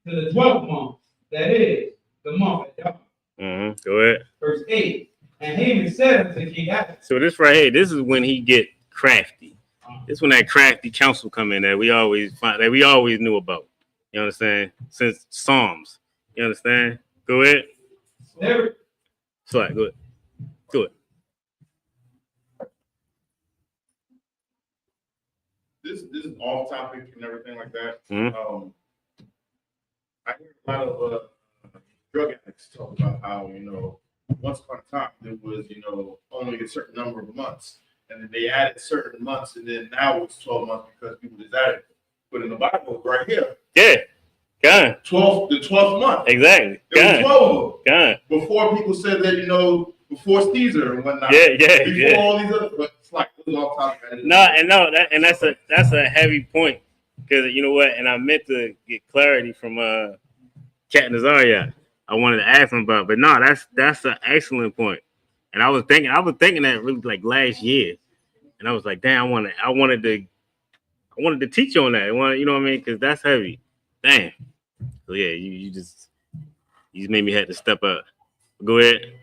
to the 12th month, that is the month at dawn. Mm-hmm. Go ahead. Verse 8. And Haman said unto King Asher. So this right here, this is when he get crafty. This when that crafty counsel come in that we always knew about. You understand? Since Psalms. You understand? Go ahead. Never. Sorry, go ahead. Do it. This is off topic and everything like that. Mhm. I hear a lot of drug addicts talk about how, once upon a time there was, only a certain number of months. And then they added certain months, and then now it's 12 months because people decided. But in the Bible, right here, Yeah. Gone. the 12th month. Exactly. There was 12 of them. Gone. Before people said that, before Caesar and whatnot. Yeah. Before all these other, but it's like, it was all topic. That's a heavy point. Because you know what? And I meant to get clarity from Cat Nazaria. I wanted to ask him about, but no, that's an excellent point. And I was thinking that really like last year, and I was like, damn, I wanted to teach on that. You know what I mean? Because that's heavy. Damn. So yeah, you just made me have to step up. Go ahead.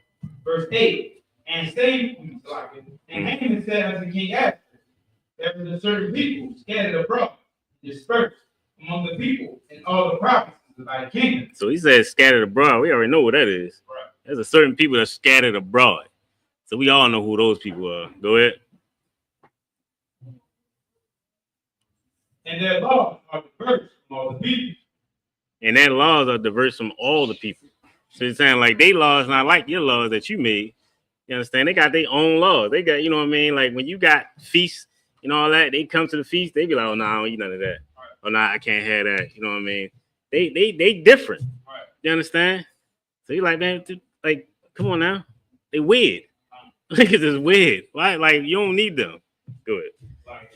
Verse 8. And Haman said unto King Asher, there was a certain people scattered abroad, dispersed among the people in all the provinces of thy kingdom. So he said scattered abroad. We already know what that is. Right. There's a certain people that are scattered abroad. So we all know who those people are. Go ahead. And their laws are diverse from all the people. And their laws are diverse from all the people. So it's saying like they laws not like your laws that you made. You understand? They got their own laws. They got, you know what I mean? Like when you got feasts and all that, they come to the feast, they be like, oh no, I don't eat none of that. Right. Oh no, I can't have that. You know what I mean? They different. Right. You understand? So you like, man, like, come on now. They weird. Niggas is weird. Why? Like you don't need them. Go ahead. Like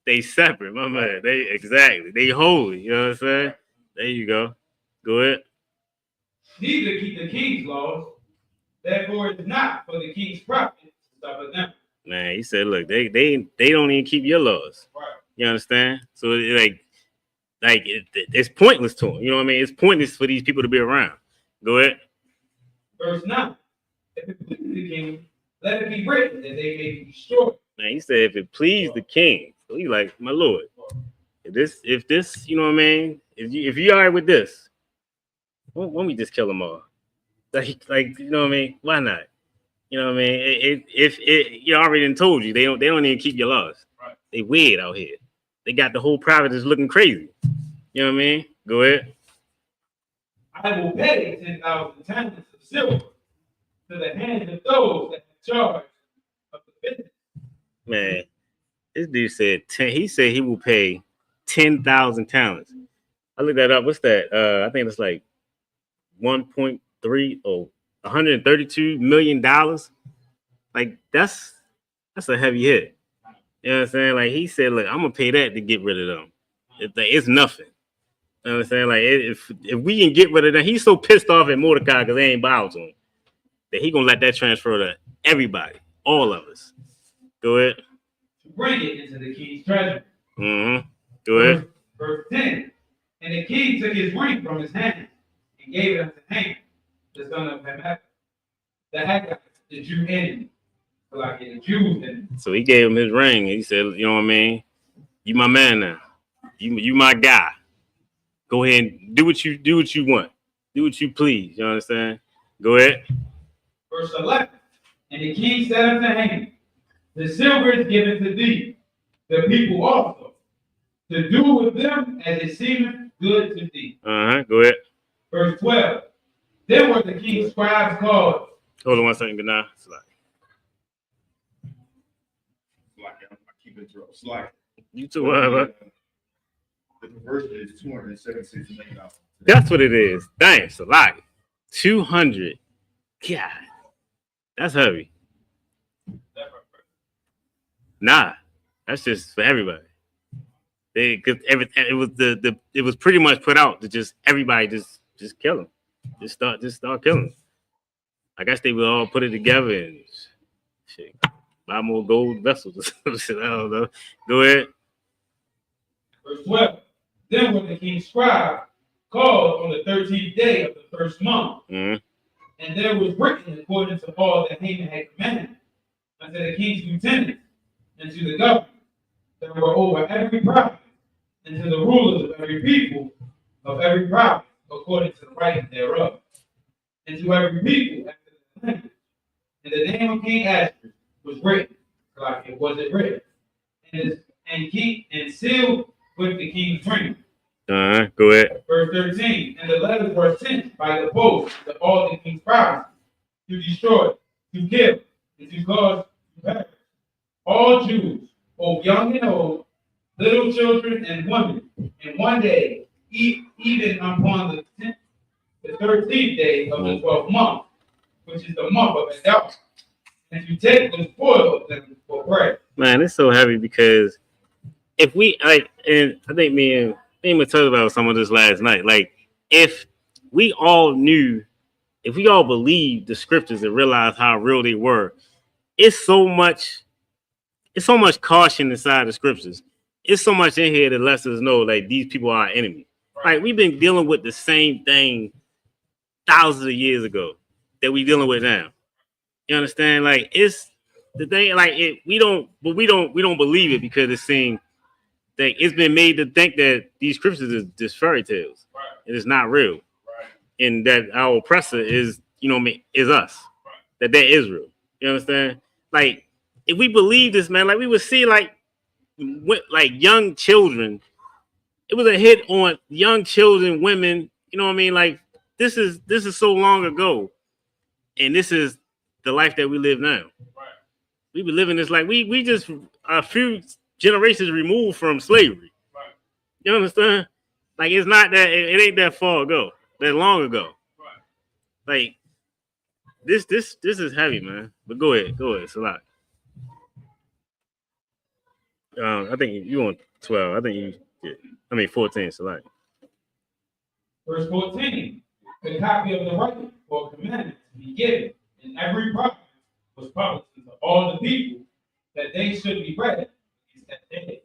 they separate, my man. They holy. You know what I'm saying? There you go. Go ahead. Neither keep the king's laws. Therefore, it's not for the king's profit to suffer them. Man, he said, look, they don't even keep your laws. Right. You understand? So it's pointless to them. You know what I mean? It's pointless for these people to be around. Go ahead. Verse 9. If it pleases the king, let it be written that they may be destroyed. Man, he said, if it please the king. So he like, my lord, if this, you know what I mean? If you all right with this, why don't we just kill them all? Like, you know what I mean? Why not? You know what I mean? If you already done told you, they don't even keep your laws. Right. They weird out here. They got the whole province looking crazy. You know what I mean? Go ahead. I will pay 10,000 talents of silver to the hands of those that have charge of the business. Man, this dude said he said he will pay 10,000 talents. I looked that up. What's that? I think it's like 1.3 or $132 million. Like that's a heavy hit. You know what I'm saying? Like he said, look, I'm gonna pay that to get rid of them. It's nothing. You know what I'm saying? Like if we can get rid of them, he's so pissed off at Mordecai because they ain't bowed to him that he gonna let that transfer to everybody, all of us. Go ahead. To bring it into the king's treasury. Mm-hmm. Go ahead. Verse 10. And the king took his ring from his hand and gave it unto Haman, the son of Hammedatha, the Haggite, the Jew enemy. Like the Jews enemy. So he gave him his ring. He said, you know what I mean? You my man now. You my guy. Go ahead and do what you want. Do what you please. You understand? Go ahead. Verse 11. And the king said unto Haman, the silver is given to thee, the people also, to do with them as it seemeth good to thee. Go ahead. Verse 12. Then were the king's scribes called. Hold on one second, good night. I keep interrupting. Slack. You too, whatever. The conversion is $276 million. That's what it is. Dang, it's a lot. 200. God, that's heavy. Nah, that's just for everybody. Cause it was pretty much put out to just everybody just kill them, just start killing them. I guess they would all put it together and shit, buy more gold vessels or shit. I don't know. Go ahead. Verse 12. Then were the king's scribe called on the 13th day of the first month, and there was written according to all that Haman had commanded unto the king's lieutenants and to the governors that were over every province, and to the rulers of every people of every province, according to the right thereof, and to every people after the language. And the name of King Ashur was written, like it wasn't written, and sealed with the king's ring. Go ahead. Verse 13. And the letters were sent by the post to all the king's provinces to destroy, to kill, and to cause to perish all Jews, both young and old, little children and women, in one day, even upon the 13th day of the 12th month, which is the month of Adar, and to take the spoil of them for bread. Man, it's so heavy because if we and I think me and talked about some of this last night. Like, if we all believed the scriptures and realized how real they were, it's so much caution inside the scriptures. It's so much in here that lets us know like these people are our enemy. Like, we've been dealing with the same thing thousands of years ago that we dealing with now. You understand? Like, it's the thing. Like, we don't believe it because it seems that it's been made to think that these scriptures is just fairy tales. Right. And it's not real. Right. And that our oppressor is, is us. Right. That they're Israel. You understand? Like, if we believe this, man, like we would see like young children. It was a hit on young children, women. You know what I mean? Like, this is so long ago. And this is the life that we live now. Right. We been living this like we just a few generations removed from slavery. Right. You understand? Like, it's not that it ain't that far ago, that long ago. Right. Like, this is heavy, man. But go ahead, it's a lot. I think you on 12. I think 14. It's a lot. Verse 14. The copy of the writing or commandment to be given in every province was published to all the people that they should be read that day.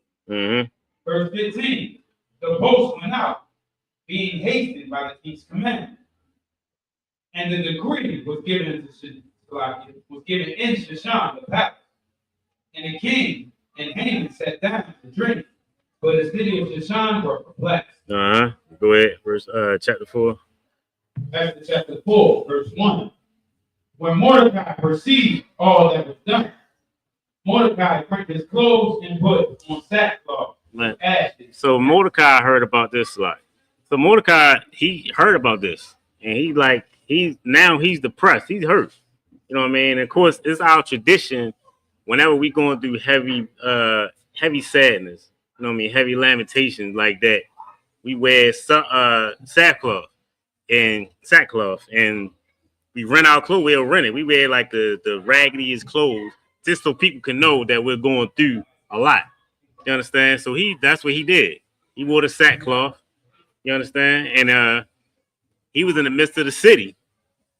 Verse 15. The post went out, being hastened by the king's commandment, and the decree was given in Shushan the palace. And the king and Haman sat down to drink, but the city of Shushan were perplexed. Go ahead. Verse chapter 4. Esther chapter 4, verse 1. When Mordecai perceived all that was done, Mordecai rent his clothes and put on sackcloth. So Mordecai heard about this a lot. So Mordecai, he heard about this, and he's depressed. He's hurt. You know what I mean? And of course, it's our tradition. Whenever we going through heavy sadness, you know what I mean, heavy lamentations like that, we wear sackcloth, and we rent our clothes. We'll rent it. We wear like the raggediest clothes, just so people can know that we're going through a lot. You understand? So that's what he did. He wore the sackcloth. You understand? And he was in the midst of the city,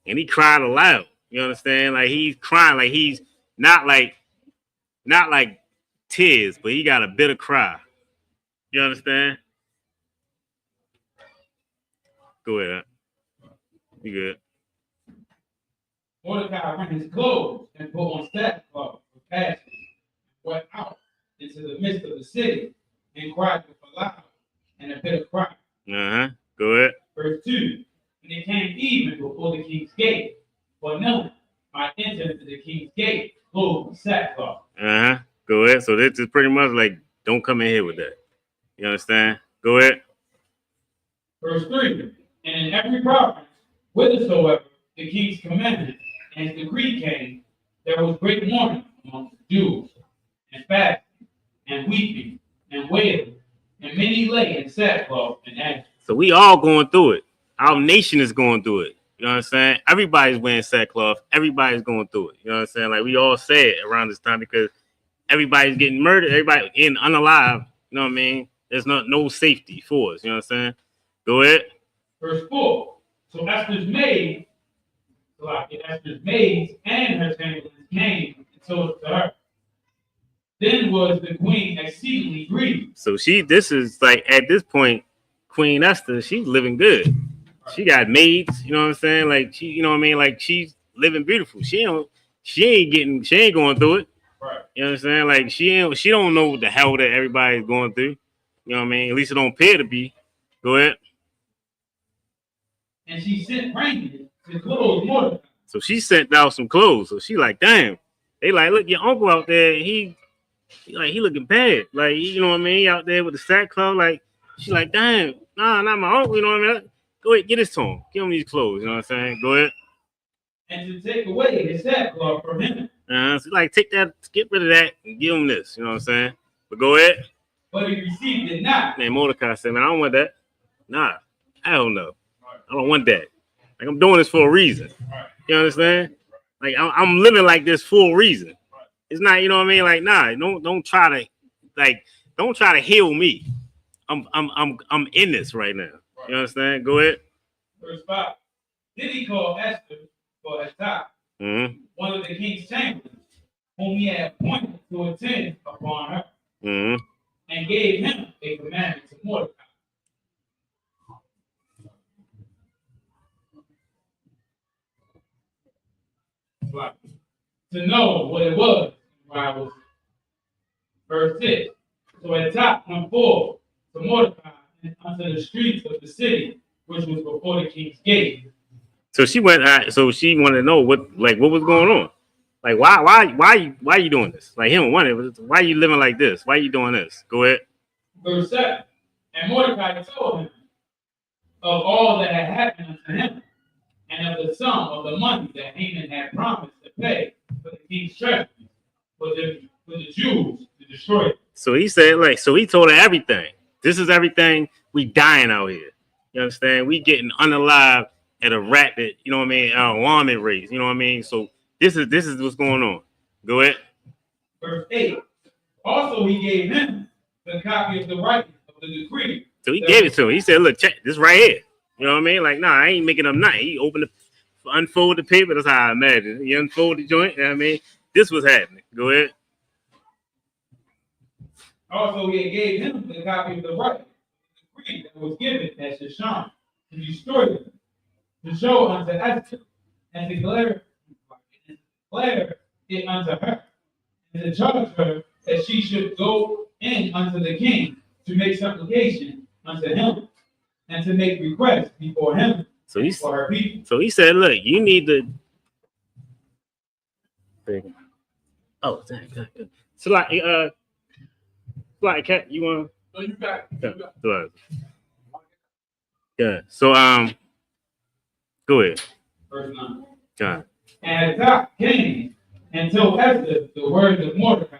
and he cried aloud. You understand? Like, he's crying, like he's not like tears, but he got a bitter cry. You understand? Go ahead. You good? Mordecai rent his clothes and put on sackcloth with ashes, went out into the midst of the city and cried with a loud and a bitter cry. Go ahead. Verse 2. And it came even before the king's gate, but none, might enter into the king's gate, clothed with sackcloth. Go ahead. So this is pretty much like, don't come in here with that. You understand? Go ahead. Verse 3. And in every province, whithersoever the king's commandment and his decree came, there was great mourning among the Jews, and fasting, and weeping, and wailing, and many lay in sackcloth and ashes. So we all going through it. Our nation is going through it. You know what I'm saying? Everybody's wearing sackcloth. Everybody's going through it. You know what I'm saying? Like we all say it around this time because everybody's getting murdered. Everybody in unalive. You know what I mean? There's no safety for us. You know what I'm saying? Go ahead. Verse 4. So Esther's maids and her chamberlains came and told to her. Then was the queen exceedingly grieved. So this is like at this point, Queen Esther, she's living good. She got maids, you know what I'm saying? Like she, you know what I mean? Like she's living beautiful. She ain't going through it. Right. You know what I'm saying? Like she don't know what the hell that everybody's going through. You know what I mean? At least it don't appear to be. Go ahead. And she sent raiment to clothe Mordecai. So she sent out some clothes. So she like, damn. They like, look, your uncle out there, he looking bad. Like, you know what I mean? He out there with the sackcloth. Like, she like, damn, nah, not my uncle, you know what I mean? Go ahead, get this to him. Give him these clothes, you know what I'm saying? Go ahead. And to take away his sackcloth from him. So like, take that, get rid of that, and give him this, you know what I'm saying? But go ahead. But he received it not. And Mordecai said, man, I don't want that. Nah, I don't know. I don't want that. Like, I'm doing this for a reason. You understand? Like, I'm living like this for a reason. It's not, you know what I mean? Like, nah, don't try to heal me. I'm in this right now. You understand? Go ahead. Verse 5. Then he called Esther for Hathach, one of the king's chamberlains, whom he had appointed to attend upon her, and gave him a commandment to Mordecai. Right. To know what it was. Verse 6. So Hathach went forth to Mordecai and unto the streets of the city, which was before the king's gate. So she went. So she wanted to know what was going on. Like, why you doing this? Like, him wanted. Why you living like this? Why you doing this? Go ahead. Verse 7. And Mordecai told him of all that had happened unto him, and of the sum of the money that Haman had promised to pay for the king's treasury, for the Jews to destroy it. So he said, so he told her everything. This is everything. We dying out here. You understand? We getting unalive at a rapid, you know what I mean, alarming rate. You know what I mean? So this is what's going on. Go ahead. Verse 8. Also he gave him the copy of the writing of the decree. So he gave it to him. He said, look, check this right here. You know what I mean? Like, nah, I ain't making up nothing. He unfold the paper. That's how I imagine. He unfold the joint. You know what I mean? This was happening. Go ahead. Also, he gave him the copy of the writing, the decree that was given at Shushan to destroy them, to show unto Esther, and declare it unto her, and to charge her that she should go in unto the king to make supplication unto him, and to make request before him for her people. So he said, look, you need to. Oh, good. So like, cat, you want? No, you got it. Yeah. So go ahead. Verse 9. God. And Hathach came and told Esther the words of Mordecai.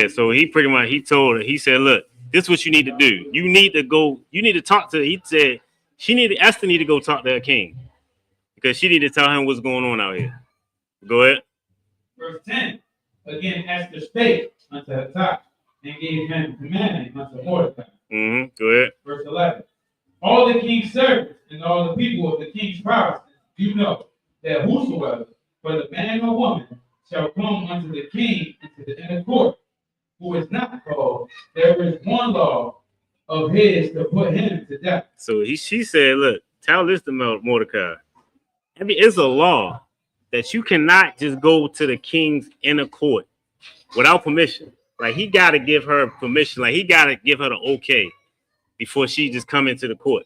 So he pretty much told her, he said, look, this is what you need to do. You need to talk to, he said, Esther need to go talk to her king. Because she need to tell him what's going on out here. Go ahead. Verse 10. Again, Esther spake unto Hathach and gave him commandment unto Mordecai. Go ahead. Verse 11. All the king's servants and all the people of the king's provinces do know that whosoever, whether man or woman, shall come unto the king into the inner court, who is not called, there is one law of his to put him to death. So she said, look, tell this to Mordecai. I mean, it's a law that you cannot just go to the king's inner court without permission. Like, he got to give her permission. Like, he got to give her the okay before she just come into the court.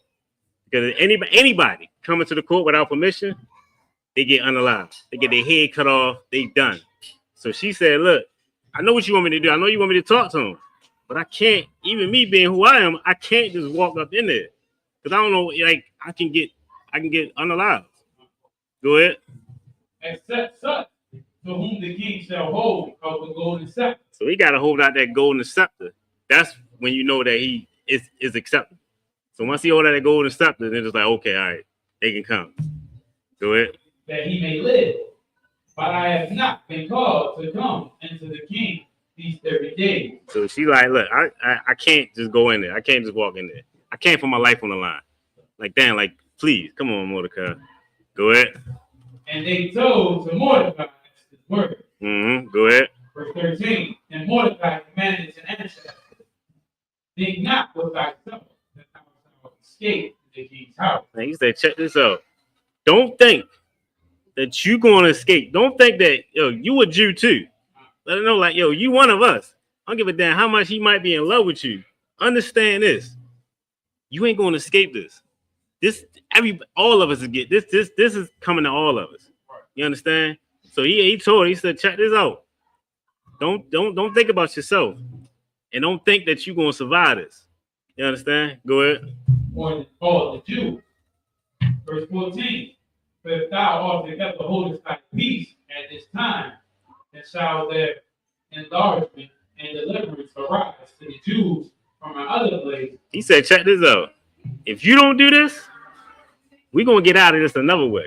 Because anybody coming to the court without permission, they get unalive. They get their head cut off. They done. So she said, look, I know what you want me to do. I know you want me to talk to him. But I can't, even me being who I am, I can't just walk up in there. Because I don't know, like, I can get unalive. Go ahead. Except such to whom the king shall hold of the golden scepter. So he got to hold out that golden scepter. That's when you know that he is accepted. So once he hold out that golden scepter, then it's like, okay, all right, they can come. Go ahead. That he may live. But I have not been called to come into the king these 30 days. So she like, look, I can't just go in there. I can't just walk in there. I can't put my life on the line. Like, damn, like, please, come on, Mordecai. Go ahead. And they told to Mordecai his word. Go ahead. Verse 13. And Mordecai commanded to answer, think not with thyself that thou shalt escape the king's house. And he said, check this out. Don't think that you going to escape. Don't think that, yo, you a Jew too. Let him know, like, yo, you one of us. I don't give a damn how much he might be in love with you. Understand this. You ain't going to escape this. All of us is get this is coming to all of us. You understand? So he said, check this out. Don't think about yourself. And don't think that you're gonna survive this. You understand? Go ahead. Or the Jew. Verse 14. But if thou altogether holdest thy peace at this time, then shall there enlargement and deliverance arise to the Jews from another place. He said, check this out. If you don't do this, we're going to get out of this another way.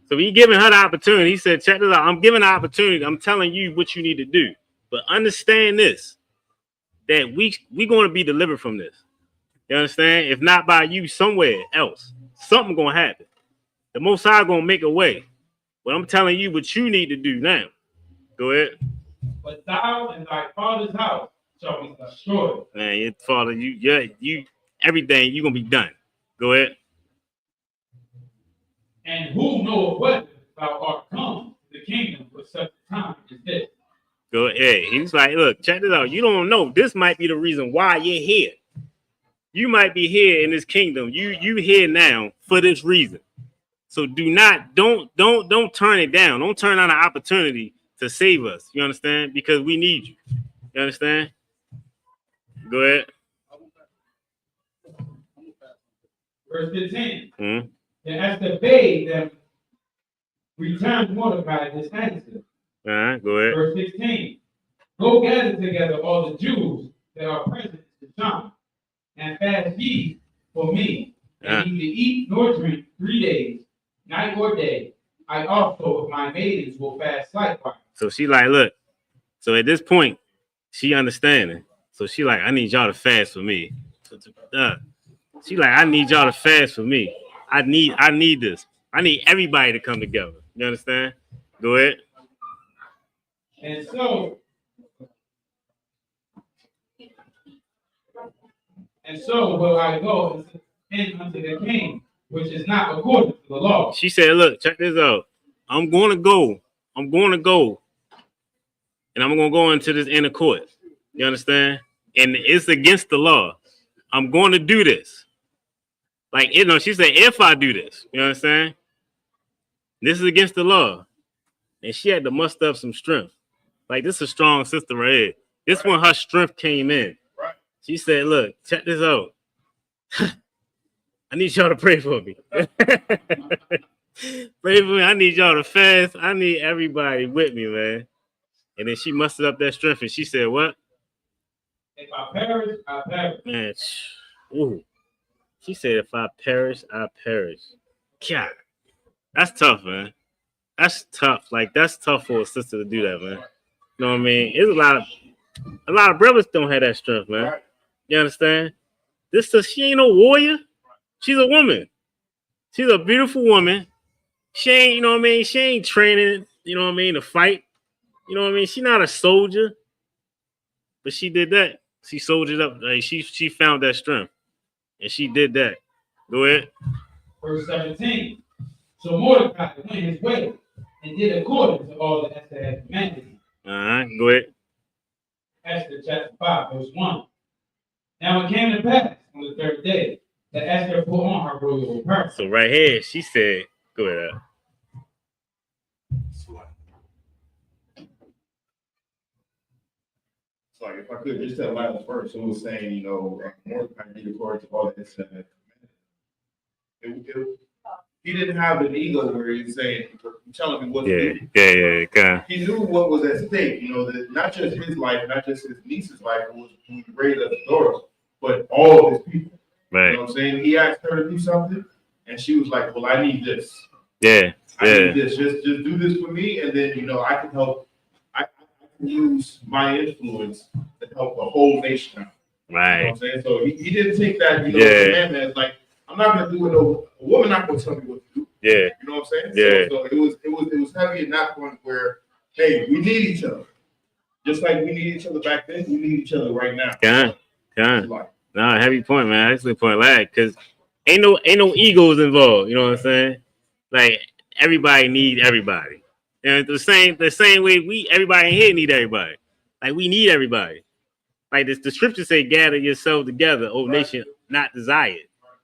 So he giving her the opportunity. He said, check this out. I'm giving the opportunity. I'm telling you what you need to do. But understand this, that we're going to be delivered from this. You understand? If not by you, somewhere else, something going to happen. The Most High going to make a way. But I'm telling you what you need to do now. Go ahead. But thou and thy father's house shall be destroyed. Man, your father, you everything, you're going to be done. Go ahead. And who knoweth whether thou art come to the kingdom for such a time as this? Go ahead. He's like, look, check this out. You don't know. This might be the reason why you're here. You might be here in this kingdom. You here now for this reason. So don't turn it down. Don't turn down an opportunity to save us. You understand? Because we need you. You understand? Go ahead. Verse 15. Mm-hmm. Then Esther bade them return Mordecai this answer. All right, go ahead. Verse 16. Go gather together all the Jews that are present to John, and fast ye for me, and neither eat nor drink 3 days, night or day. I also with my maidens will fast likewise. So she like, look. So at this point, she understanding. So she like, I need y'all to fast for me. She like, I need y'all to fast for me. I need this. I need everybody to come together. You understand? Go ahead. And so will I go in unto the king, which is not according to the law. She said, look, check this out. I'm going to go. And I'm going to go into this inner court. You understand? And it's against the law. I'm going to do this. Like, you know, she said, if I do this, you understand? This is against the law. And she had to muster up some strength. Like, this is a strong sister right here. This when her strength came in. Right. She said, look, check this out. I need y'all to pray for me. Pray for me. I need y'all to fast. I need everybody with me, man. And then she mustered up that strength and she said, what? If I perish, I perish. Man, ooh. She said, if I perish, I perish. God, that's tough, man. That's tough. Like, that's tough for a sister to do that, man. You know what I mean? It's a lot of brothers don't have that strength, man. You understand? She ain't no warrior. She's a woman. She's a beautiful woman. She ain't, you know what I mean? She ain't training, you know what I mean, to fight. You know what I mean? She's not a soldier. But she did that. She soldiered up. Like, she found that strength. And she did that. Go ahead. Verse 17. So Mordecai went his way and did according to all that Esther had commanded him. All right, go ahead. Esther chapter 5, verse 1. Now it came to pass on the third day that Esther put on her royal apparel. So right here, she said, go ahead. like if I could just that last verse, it was saying, you know, Mordecai did according to all this and that. He didn't have an ego where he's saying, telling me what to do. Yeah. He knew what was at stake, you know, that not just his life, not just his niece's life, who he raised as a daughter, but all of his people. Right. You know what I'm saying? He asked her to do something, and she was like, well, I need this. Yeah. I need this. Just do this for me, and then, you know, I can help. I can use my influence to help the whole nation out. Right. You know what I'm saying? So he didn't take that, you know, commandment as like, I'm not gonna do it. No, a woman not gonna tell me what to do. Yeah. You know what I'm saying? Yeah. So it was heavy in that point where, hey, we need each other. Just like we need each other back then, we need each other right now. No, heavy point, man. Excellent point, like, cause ain't no egos involved. You know what I'm saying? Like everybody need everybody. And the same way everybody in here need everybody. Like we need everybody. Like the scriptures say, gather yourselves together, O nation not desired.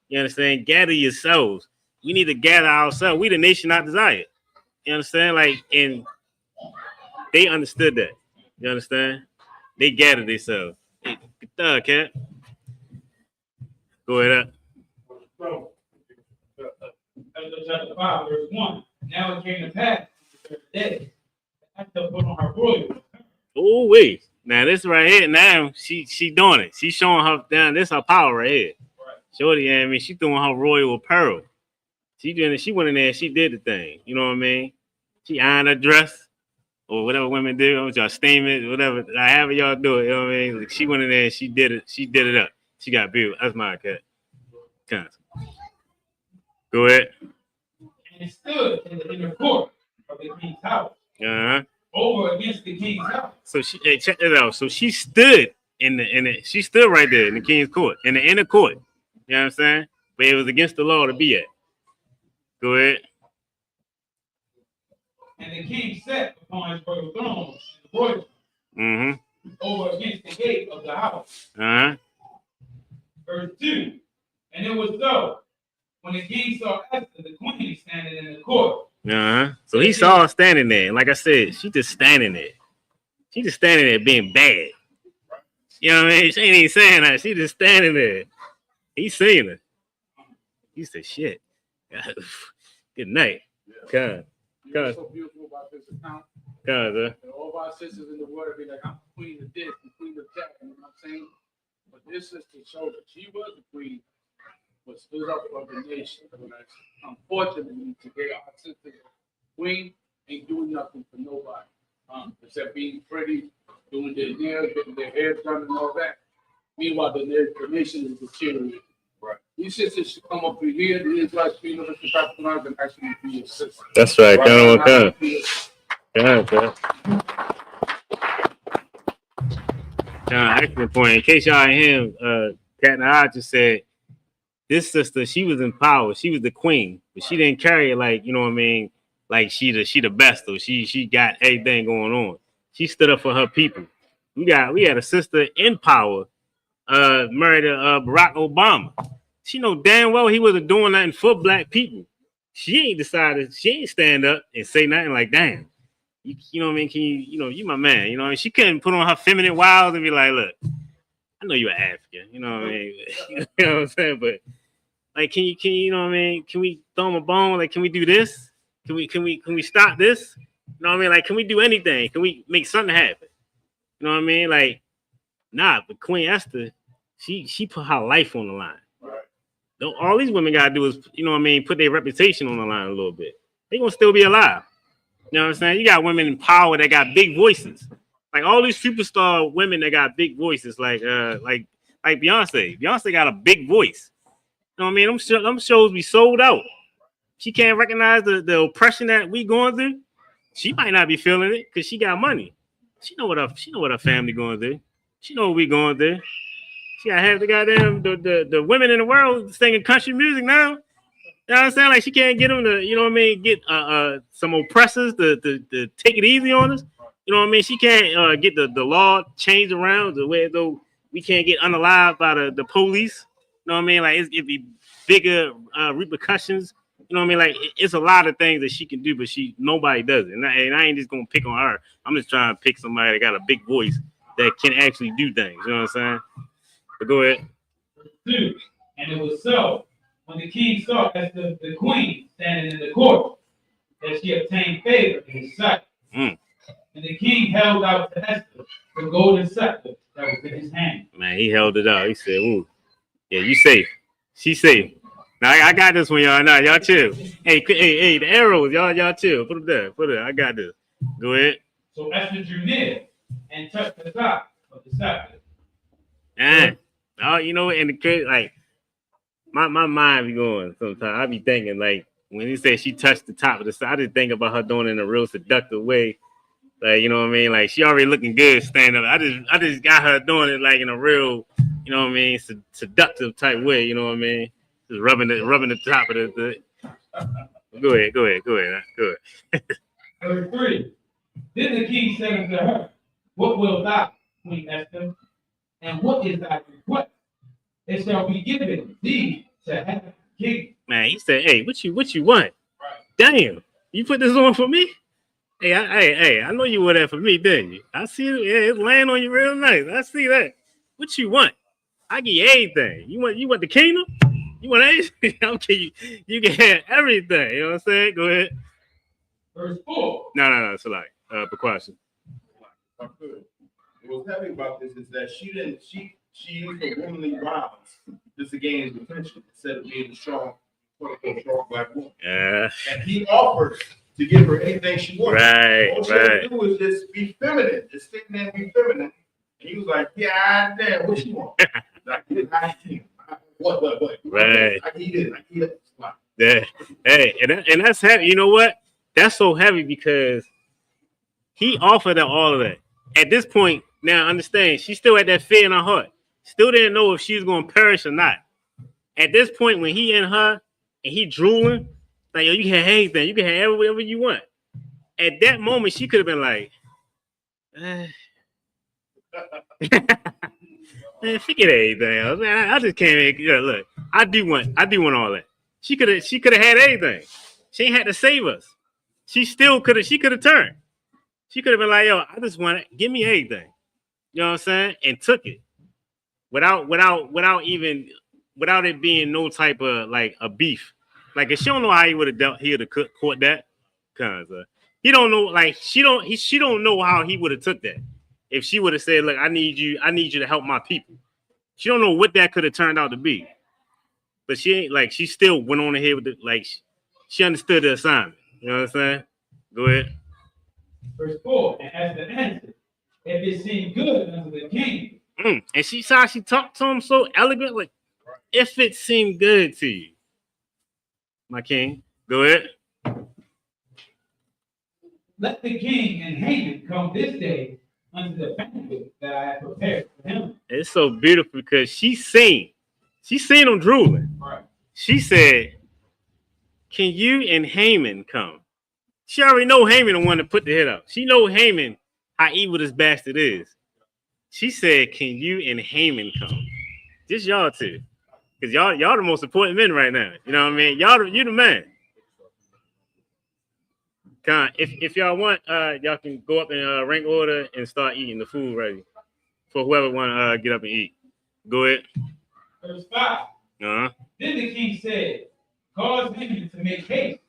You understand? Gather yourselves. We need to gather ourselves. We the nation not desired. You understand? Like, and they understood that. You understand? They gathered themselves. Hey, thug, cat. Go ahead up. So, chapter 5, verse 1. Now it came to pass the third day. Esther put on her royal. Oh wait. Now this right here. Now she doing it. She's showing her down. This her power right here. Right. Shorty, I mean, she doing her royal apparel. She doing it. She went in there. She did the thing. You know what I mean? She ironed her dress or whatever women do. Y'all steam it, whatever. However y'all do it. You know what I mean? Like she went in there. And she did it. She did it up. She got beautiful. That's my cat. Go ahead. And it stood in the inner court of the king's house. Over against the king's house. So check that out. So she stood she stood right there in the king's court, in the inner court. You know what I'm saying? But it was against the law to be at. Go ahead. And the king sat upon his royal throne in the royal over against the gate of the house. Verse 2. And it was so when the king saw Esther, the queen, standing in the court. So he saw her standing there. And like I said, she just standing there. She just standing there being bad. You know what I mean? She ain't even saying that. She just standing there. He's seeing her. He said, shit. Good night. Come. You know what's so beautiful about this account? All of our sisters in the world be like, I'm the queen of this, the queen of that. You know what I'm saying? But this sister showed that she was the queen, but stood up for the nation. Unfortunately, today our sister, queen, ain't doing nothing for nobody, except being pretty, doing their nails, getting their hair done, and all that. Meanwhile, the nation is deteriorating. Right. These sisters should come up here. The Israelites, Mr. Patrick, and actually be your sister. That's right. Come. Excellent point. In case y'all ain't him, Cat and I just said this sister, she was in power. She was the queen, but she didn't carry it like, you know what I mean, like she the best though. She got everything going on. She stood up for her people. We had a sister in power, married to Barack Obama. She know damn well he wasn't doing nothing for black people. She ain't stand up and say nothing like, damn. You know what I mean? Can you my man, you know what I mean? She couldn't put on her feminine wiles and be like, look, I know you're African, you know what I mean? You know what I'm saying? But like, can you know what I mean? Can we throw him a bone? Like, can we do this? Can we stop this? You know what I mean? Like, can we do anything? Can we make something happen? You know what I mean? Like, nah, but Queen Esther, she put her life on the line. Right. All these women gotta do is, you know what I mean, put their reputation on the line a little bit. They gonna still be alive. You know what I'm saying? You got women in power that got big voices. Like all these superstar women that got big voices, like Beyonce. Beyonce got a big voice. You know what I mean? Them shows be sold out. She can't recognize the oppression that we going through. She might not be feeling it because she got money. She know what her family going through. She know what we going through. She got half the goddamn the women in the world singing country music now. You know what I'm saying? Like she can't get them to, you know what I mean, get some oppressors to take it easy on us. You know what I mean? She can't get the law changed around the way though we can't get unalived by the police. You know what I mean? Like it'd be bigger repercussions. You know what I mean? Like it's a lot of things that she can do, but nobody does it. And I ain't just gonna pick on her. I'm just trying to pick somebody that got a big voice that can actually do things. You know what I'm saying? But go ahead. 2. And it was so, when the king saw Esther, the queen, standing in the court, that she obtained favor in his sight. Mm. And the king held out to Esther the golden scepter that was in his hand. Man, he held it out. He said, "Ooh, yeah, you safe. She safe. Now I got this one, y'all. Now y'all chill. Hey, the arrows, y'all chill. Put them there. Put it. I got this. Go ahead. So Esther drew near and touched the top of the scepter. And oh, you know, in the case, like my mind be going sometimes. I be thinking like when he said she touched the top of the side, I just think about her doing it in a real seductive way. Like, you know what I mean? Like she already looking good stand up. I just got her doing it like in a real, you know what I mean, seductive type way, you know what I mean? Just rubbing the top of the Go ahead. Verse 3. Then the king said unto her, What wilt thou, Queen Esther? And what is thy request? It shall be given thee to have the king. Man, he said, "Hey, what you want? Right. Damn, you put this on for me? Hey, I know you wore that for me, didn't you? I see it. Yeah, it's laying on you real nice. I see that. What you want? I give you everything. You want the kingdom? You want everything? I'll give you. You can have everything. You know what I'm saying? Go ahead. Verse 4. No. So like, precaution. I could. What's heavy about this is that she used the womanly violence just to gain his attention instead of being a strong, strong black woman. Yeah. And he offered to give her anything she wanted. Right. All she had to do was just be feminine, just sit there and be feminine. And he was like, "Yeah, damn, what you want?" What? Right. I need it. Yeah. Hey, and that's heavy. You know what? That's so heavy because he offered her all of that. At this point, now understand, she still had that fear in her heart. Still didn't know if she was going to perish or not. At this point, when he in her and he drooling, like, yo, you can have anything. You can have whatever you want. At that moment, she could have been like, man, forget everything else. Man, I just can't. Look, I do want all that. She could have had anything. She ain't had to save us. She could have turned. She could have been like, yo, I just want it. Give me everything. You know what I'm saying? And took it. Without it being no type of like a beef. Like if she don't know how he would have dealt, he would have caught that. Cause he don't know, like she don't know how he would have took that. If she would have said, look, I need you to help my people. She don't know what that could have turned out to be. But she ain't like she still went on ahead with it, like she understood the assignment. You know what I'm saying? Go ahead. Verse 4. And Esther answered, if it seemed good unto the king. And she saw she talked to him so elegant, like if it seemed good to you, my king. Go ahead. Let the king and Haman come this day unto the banquet that I have prepared for him. It's so beautiful because she seen him drooling. Right. She said, can you and Haman come? She already know Haman the one to put the head out. She know Haman, how evil this bastard is. She said, can you and Haman come? Just y'all two. Because y'all the most important men right now. You know what I mean? You the man. If y'all want, y'all can go up in rank order and start eating the food ready for whoever want to get up and eat. Go ahead. Verse 5. Uh-huh. Then the king said, cause Haman to make haste,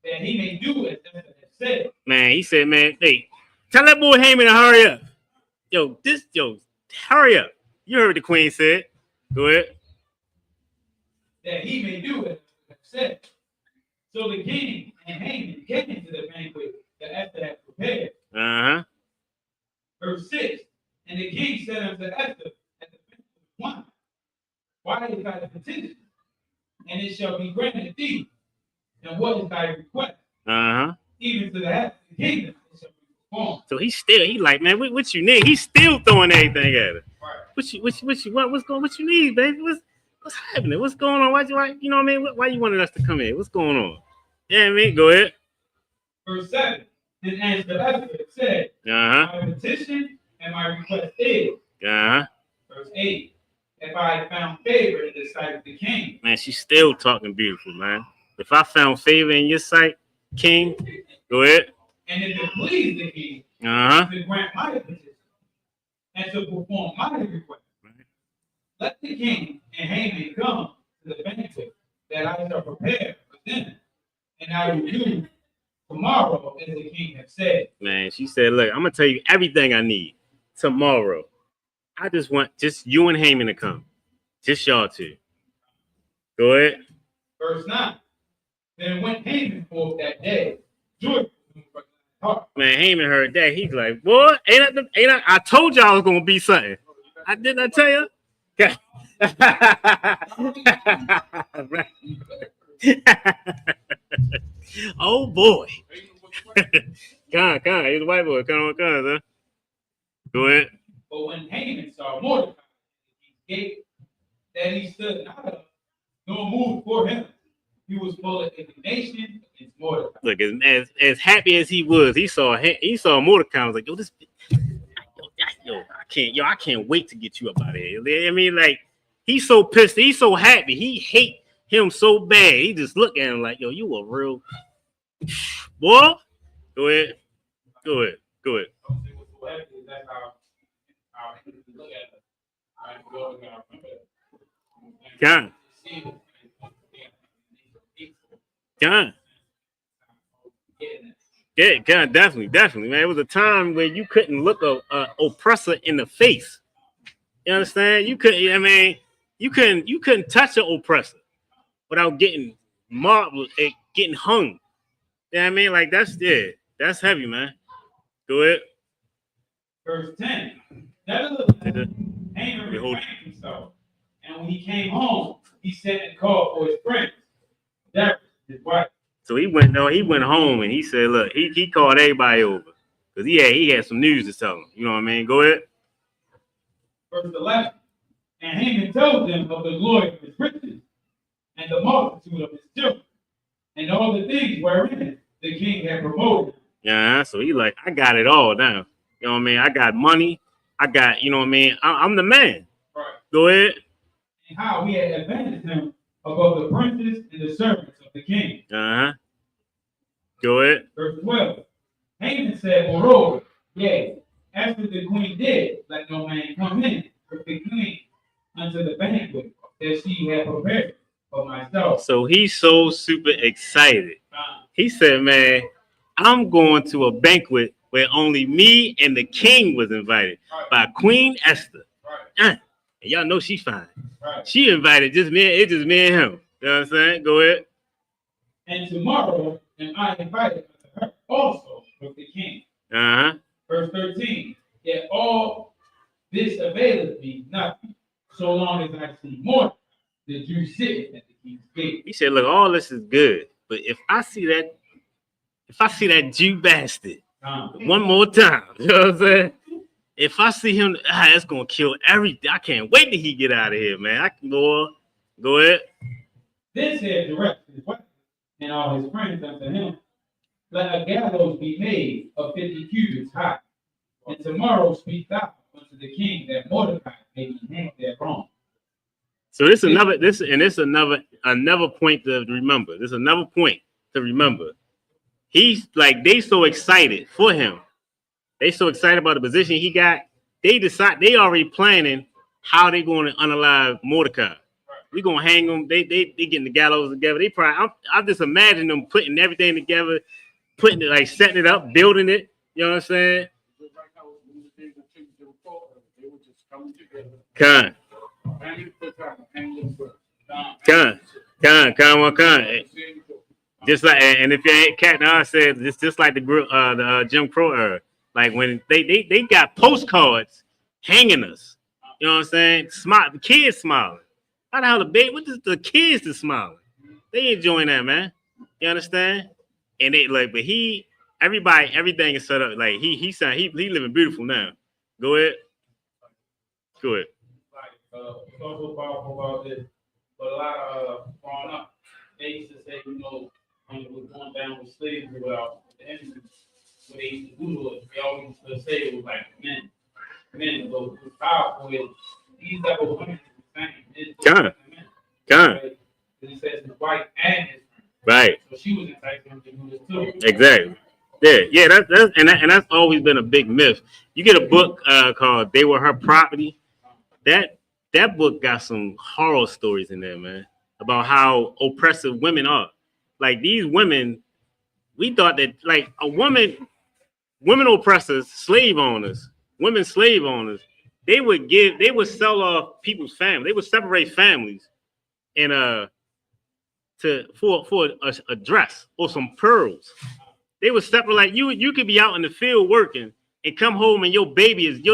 that he may do as Esther has said. Man, he said, man, hey, tell that boy Haman to hurry up. Yo, hurry up. You heard what the queen said. Go ahead. That he may do as Esther has said. So the king and Haman came into the banquet that Esther had prepared. Uh-huh. Verse 6. And the king said unto Esther at the banquet of wine, why is thy petition? And it shall be granted thee. And what is thy request? Uh-huh. Even to the half of the kingdom it shall be performed. So he like, man, what you need? He's still throwing everything at her. Right. What you want? What you need, baby? What's happening? What's going on? Why you know what I mean? Why you wanted us to come in? What's going on? Yeah, I mean, go ahead. Verse 7. Then answered Esther and said, Uh-huh. my petition and my request is. Uh-huh. Verse 8. If I had found favor in the sight of the king. Man, she's still talking beautiful, man. If I found favor in your sight, king, go ahead. And if it pleased the king Uh-huh. to grant my petition. and to perform my request. Let the king and Haman come to the banquet that I shall prepare for them, and I will do tomorrow as the king has said. Man, she said, look, I'm gonna tell you everything I need tomorrow. I just want just you and Haman to come. Just y'all two. Go ahead. Verse 9. Then went Haman forth that day, joyful in his heart. Man, Haman heard that. He's like, boy, I told y'all I was gonna be something. I didn't tell you? Yeah. Oh boy. Come on, he's a white boy. Come on, huh? Go ahead. But when Haman saw Mordecai at the gate, that he stood not up, nor moved for him, he was full of indignation against Mordecai. Look, as happy as he was, he saw Mordecai. I was like, I can't wait to get you up out of here. I mean, like, he's so pissed, he's so happy, he hate him so bad. He just look at him like, yo, you a real boy. Go ahead. God. Yeah, God, definitely, man. It was a time where you couldn't look a oppressor in the face. You understand? You couldn't. I mean, you couldn't touch an oppressor without getting mobbed, getting hung. You know what I mean? Like that's heavy, man. Go ahead. Verse 10. Nevertheless, Haman refrained himself, and when he came home, he sent and called for his friends, Deborah, his wife. So he went home and he said, look, he called everybody over because he had some news to tell them. You know what I mean? Go ahead. Verse 11. And Haman told them of the glory of his riches and the multitude of his children and all the things wherein the king had promoted him. Yeah, so he like, I got it all now. You know what I mean? I got money. I got, you know what I mean? I'm the man. Right. Go ahead. And how he had advanced him above the princes and the servants of the king. Go ahead. Verse 12. Haman said, moreover, yea, after the queen did, let no man come in with the queen unto the banquet that she had prepared for myself. So he's so super excited. He said, man, I'm going to a banquet where only me and the king was invited by Queen Esther. And y'all know she's fine. She invited just me and him. You know what I'm saying? Go ahead. And tomorrow am I invited to her also with the king. Verse 13. Yet all this availeth me nothing, so long as I see more the Jew sitting at the king's gate. He said, look, all this is good, but if I see that Jew bastard one more time, you know what I'm saying? If I see him, it's gonna kill everything. I can't wait till he get out of here, man. I can go ahead. Then said the rest of his wife and all his friends unto him, let a gallows be made of 50 cubits high, and tomorrow speak thou unto the king that Mordecai may be hanged thereon. So this is another point to remember. This is another point to remember. He's like, they so excited for him. They so excited about the position he got. They already planning how they going to unalive Mordecai. We gonna hang them. They getting the gallows together. They probably. I just imagine them putting everything together, putting it like setting it up, building it. You know what I'm saying? Con. Just like, and if you ain't Cat, now I said it's just like the Jim Crow era. Like when they got postcards hanging us. You know what I'm saying? Smile, the kids smiling. How the hell the kids is smiling? They enjoying that, man. You understand? And they like, but everything is set up. Like he living beautiful now. Go ahead. It's also powerful about this, but a lot of growing up, they used to say, when it was going down with slaves or without the enemies, when they used to do it, they always used to say it was like men, but it was powerful. These that were women the same. Right? It says his wife and his friend. Right. So she was enticed him to do this too. Exactly. Yeah. That's always been a big myth. You get a book called "They Were Her Property." That book got some horror stories in there, man, about how oppressive women are. Like these women, we thought that like a women oppressors, slave owners, women slave owners, they would sell off people's families. They would separate families and to for a dress or some pearls. They would separate like you could be out in the field working and come home and your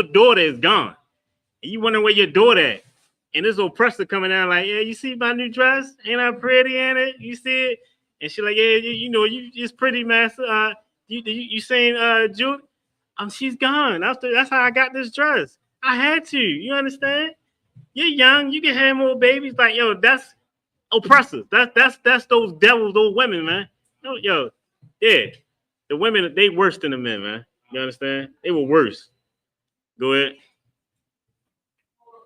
daughter is gone. And you wondering where your daughter at. And this oppressor coming down like, yeah, you see my new dress? Ain't I pretty in it? You see it? And she like, yeah, you know, you it's pretty, master. You saying Jude? She's gone. That's how I got this dress. I had to. You understand? You're young. You can have more babies. Like, yo, that's oppressors. That's those devils, those women, man. Yo, yeah. The women, they worse than the men, man. You understand? They were worse. Go ahead.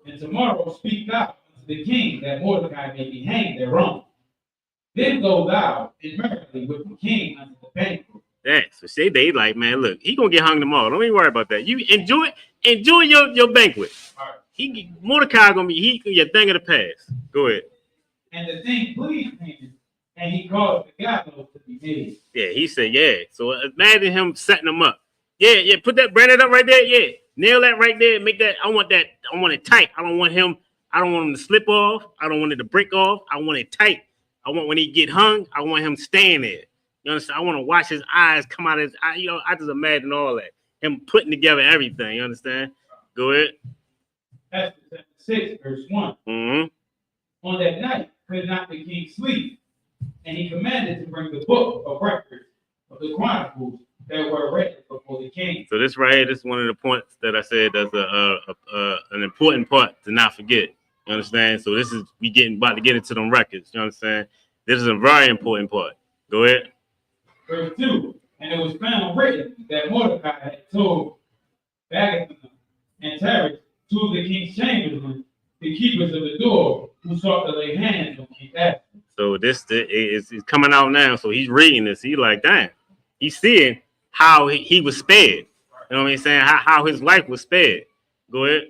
And tomorrow speak thou unto the king that Mordecai may be hanged thereon. Then go thou in merrily with the king unto the banquet. Yeah, so say they like, man, look, he gonna get hung tomorrow. Don't even worry about that. You enjoy your banquet. Right. Mordecai gonna be your thing of the past. Go ahead. And the thing pleased him, and he caused the gallows to be made. Yeah, he said, yeah. So imagine him setting them up. Yeah, put that, brand it up right there. Yeah, nail that right there. Make that. I want it tight. I don't want him to slip off. I don't want it to break off. I want it tight. I want when he get hung, I want him staying there. You understand? I want to watch his eyes come out of his eye. You know, I just imagine all that. Him putting together everything. You understand? Go ahead. Esther 6, verse 1. Mm-hmm. On that night could not the king sleep, and he commanded to bring the book of records of the chronicles that were written before the king. So this right here, this is one of the points that I said that's an important part to not forget. You understand? So this is about to get into them records. You understand? This is a very important part. Go ahead. Verse 2. And it was found written that Mordecai had told Bagathan and Teresh, two of the king's chamberlains, the keepers of the door, who sought to lay hands on King Esther. So this is coming out now. So he's reading this. He's like, damn. He's seeing how he was spared. You know what I'm saying? How his life was spared. Go ahead.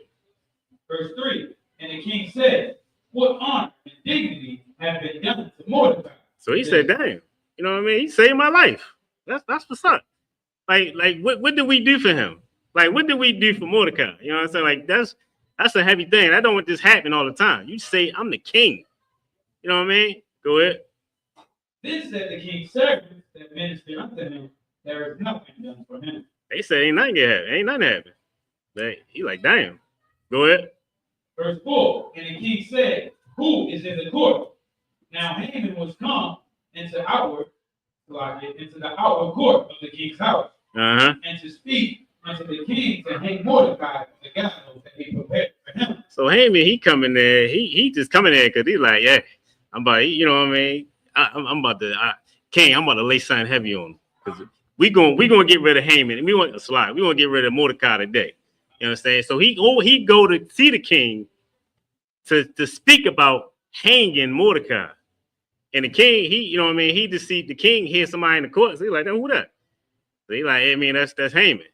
Verse 3. And the king said, what honor and dignity have been done to Mordecai? So he said, damn. You know what I mean? He saved my life. That's what's up. Like what did we do for him? Like, what did we do for Mordecai? You know what I'm saying? Like, that's a heavy thing. I don't want this happen all the time. You say, I'm the king. You know what I mean? Go ahead. Then said the king's servants that ministered unto him, there is nothing done for him. They said, ain't nothing happen. Ain't nothing happen. He like, damn. Go ahead. Verse 4. And the king said, who is in the court? Now Haman was come into the outward court of the king's house, and to speak unto the king to hang Mordecai on the gallows that he prepared for him. So Haman, he coming there. He just coming there because he's like, yeah, I'm about, you know what I mean? I'm about to lay something heavy on him because we gonna get rid of Haman and we want to get rid of Mordecai today. You understand? So he go to see the king to speak about hanging Mordecai. And the king, you know what I mean? He just see the king hear somebody in the court. So he's like, who that? So he's like, I mean, that's Haman.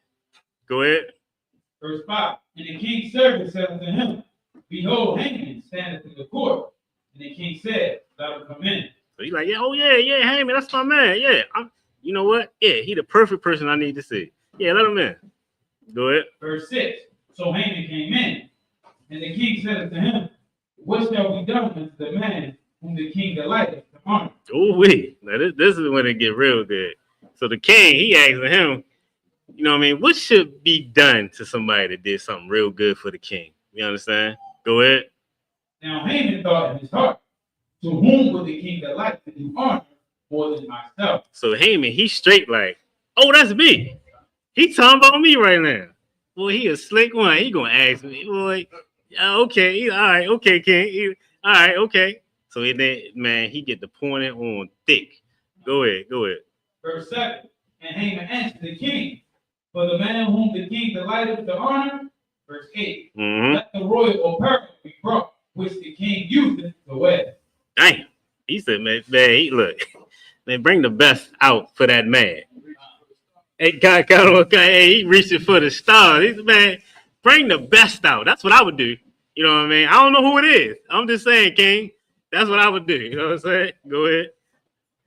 Go ahead. Verse 5. And the king's servant said unto him, behold, Haman standeth in the court. And the king said, let him come in. So he's like, yeah, Haman, that's my man. Yeah, you know what? Yeah, he the perfect person I need to see. Yeah, let him in. Go ahead. Verse 6. So Haman came in, and the king said unto him, what shall be done unto the man whom the king delighteth to honor? Oh, wait. Now this is when it get real good. So the king, he asked him, you know what I mean? What should be done to somebody that did something real good for the king? You understand? Go ahead. Now Haman thought in his heart, to whom would the king delight to do honor more than myself? So Haman, he straight like, oh, that's me. He talking about me right now. Boy, he a slick one. He gonna ask me, boy. Okay, all right, okay, king. All right, okay. So then, man, he get the point on thick. Go ahead. Verse 7. And Haman answered the king, for the man whom the king delighteth to honor. Verse 8. Let the royal apparel be brought, which the king useth to wear. Damn. He said, man, look, man, bring the best out for that man. Hey, hey, he reaching for the stars. He's, man, bring the best out. That's what I would do. You know what I mean? I don't know who it is. I'm just saying, King. That's what I would do. You know what I'm saying? Go ahead.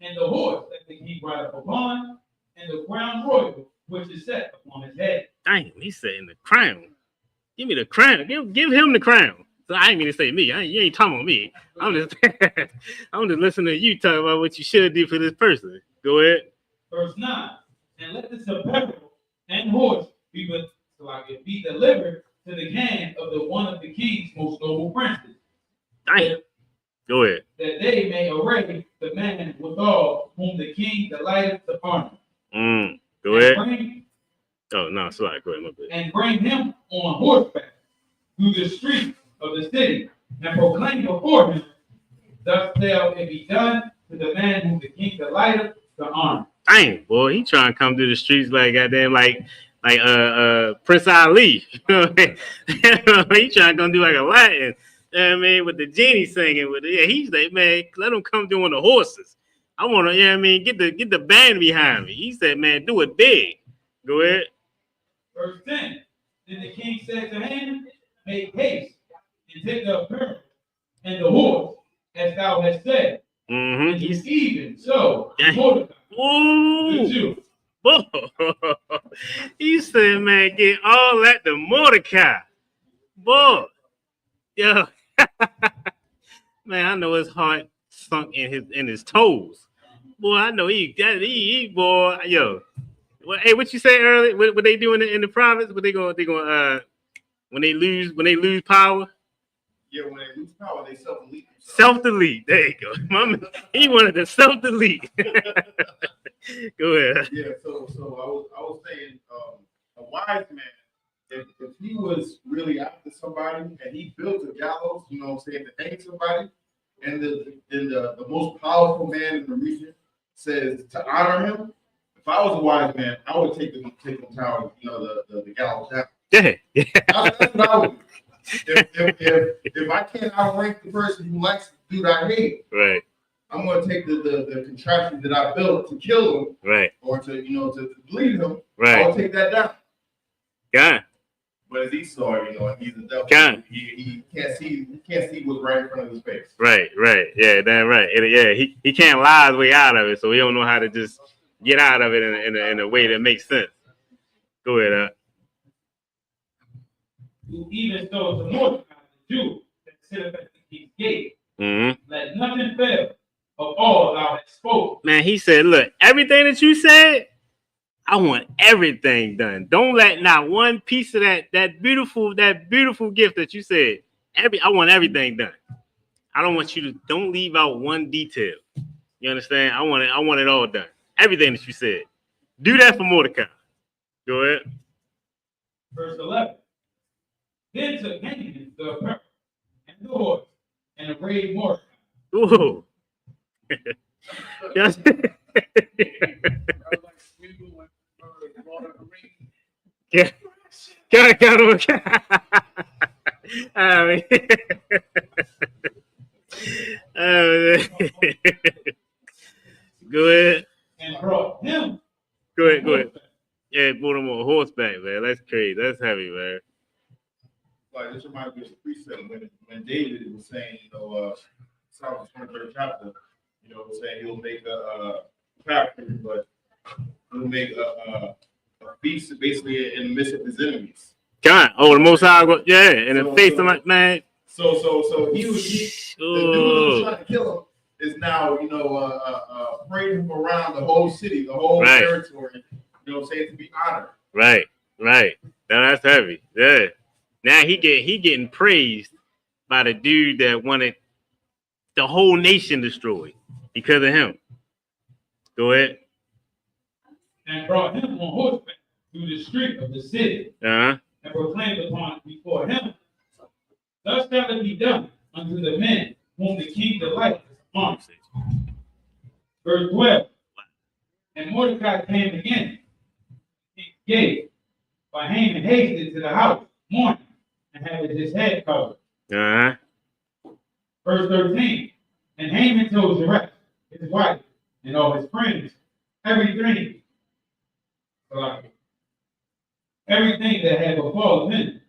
And the horse that the king ride up upon, and the crown royal, which is set upon his head. Damn, he's saying the crown. Give me the crown. Give him the crown. So I ain't mean to say me. You ain't talking about me. I'm just I'm just listening to you talk about what you should do for this person. Go ahead. Verse 9. And let this apparel and horse be delivered to the hand of the one of the king's most noble princes. Damn. Go ahead. That they may array the man withal whom the king delighteth to honor. Go ahead. Oh no, sorry. Go ahead. My bad. And bring him on horseback through the streets of the city, and proclaim before him, thus shall it be done to the man whom the king delighteth to honor. Dang, boy, he trying to come through the streets like goddamn, like Prince Ali. You know what I mean? He trying to come do like a Latin. You know what I mean, with the genie singing with it. Yeah, he's like, man, let him come doing the horses. I want to, you know what I mean, get the band behind me. He said, man, do it big. Go ahead. Verse 10. Then the king said to him, make haste and take the apparel and the horse, as thou hast said. Mm-hmm. And he's even so. Ooh. He said, man, get all that to Mordecai. Boy. Yo. Man, I know his heart sunk in his toes. Boy, I know he boy, yo. Well, hey, what you say earlier? What they doing in the province? What they going when they lose power? Yeah, when they lose power, they self-delete. Self-delete. There you go. Mama, he wanted to self-delete. Go ahead. Yeah, so I was saying, a wise man, if he was really after somebody and he built a gallows, you know what I'm saying, to hang somebody, and the most powerful man in the region says to honor him, if I was a wise man, I would take the tower, you know, the gallows down. Yeah. That's what I would do. If I can't outrank the person who likes the dude I hate, Right. I'm gonna take the contraption that I built to kill him, Right. or to bleed him. Right. I'll take that down. God. But as Esau, you know, he's a devil. God. He can't see what's right in front of his face. Right. Yeah, damn right. Yeah, he can't lie his way out of it, so he don't know how to just get out of it in a way that makes sense. Go ahead. Even so to Mordecai, the Jew that sitteth at the king's gate. Mm-hmm. Let nothing fail of all thou hast spoken. Man, he said, look, everything that you said, I want everything done. Don't let not one piece of that beautiful gift that you said. I want everything done. I don't want you to don't leave out one detail. You understand? I want it all done. Everything that you said. Do that for Mordecai. Go ahead. Verse 11. Then took Haman the apparel and the horse and arrayed Mordecai. Ooh. Yes. Yeah. Got Go ahead. And brought him. Go ahead. Yeah, brought him on horseback, man. That's crazy. That's heavy, man. Like this reminds me of the precept when David was saying, you know, Psalm 23rd chapter, you know, saying he'll make a factory, but he'll make a feast basically in the midst of his enemies. God, the Most High, yeah, in the face of my man. So the dude who's trying to kill him is now, you know, parading him around the whole city, the whole territory, you know what I'm saying, to be honored. Right. Now that's heavy. Yeah. Now he getting praised by the dude that wanted the whole nation destroyed because of him. Go ahead. And brought him on horseback through the street of the city. And proclaimed upon before him, thus shall it be done unto the men whom the king delighteth upon. Verse 12. And Mordecai came again, the king's gate, by Haman hasted to the house, mourning, and having his head covered. Verse 13. And Haman told Zeresh, his wife, and all his friends, every dream. So everything that had befallen him.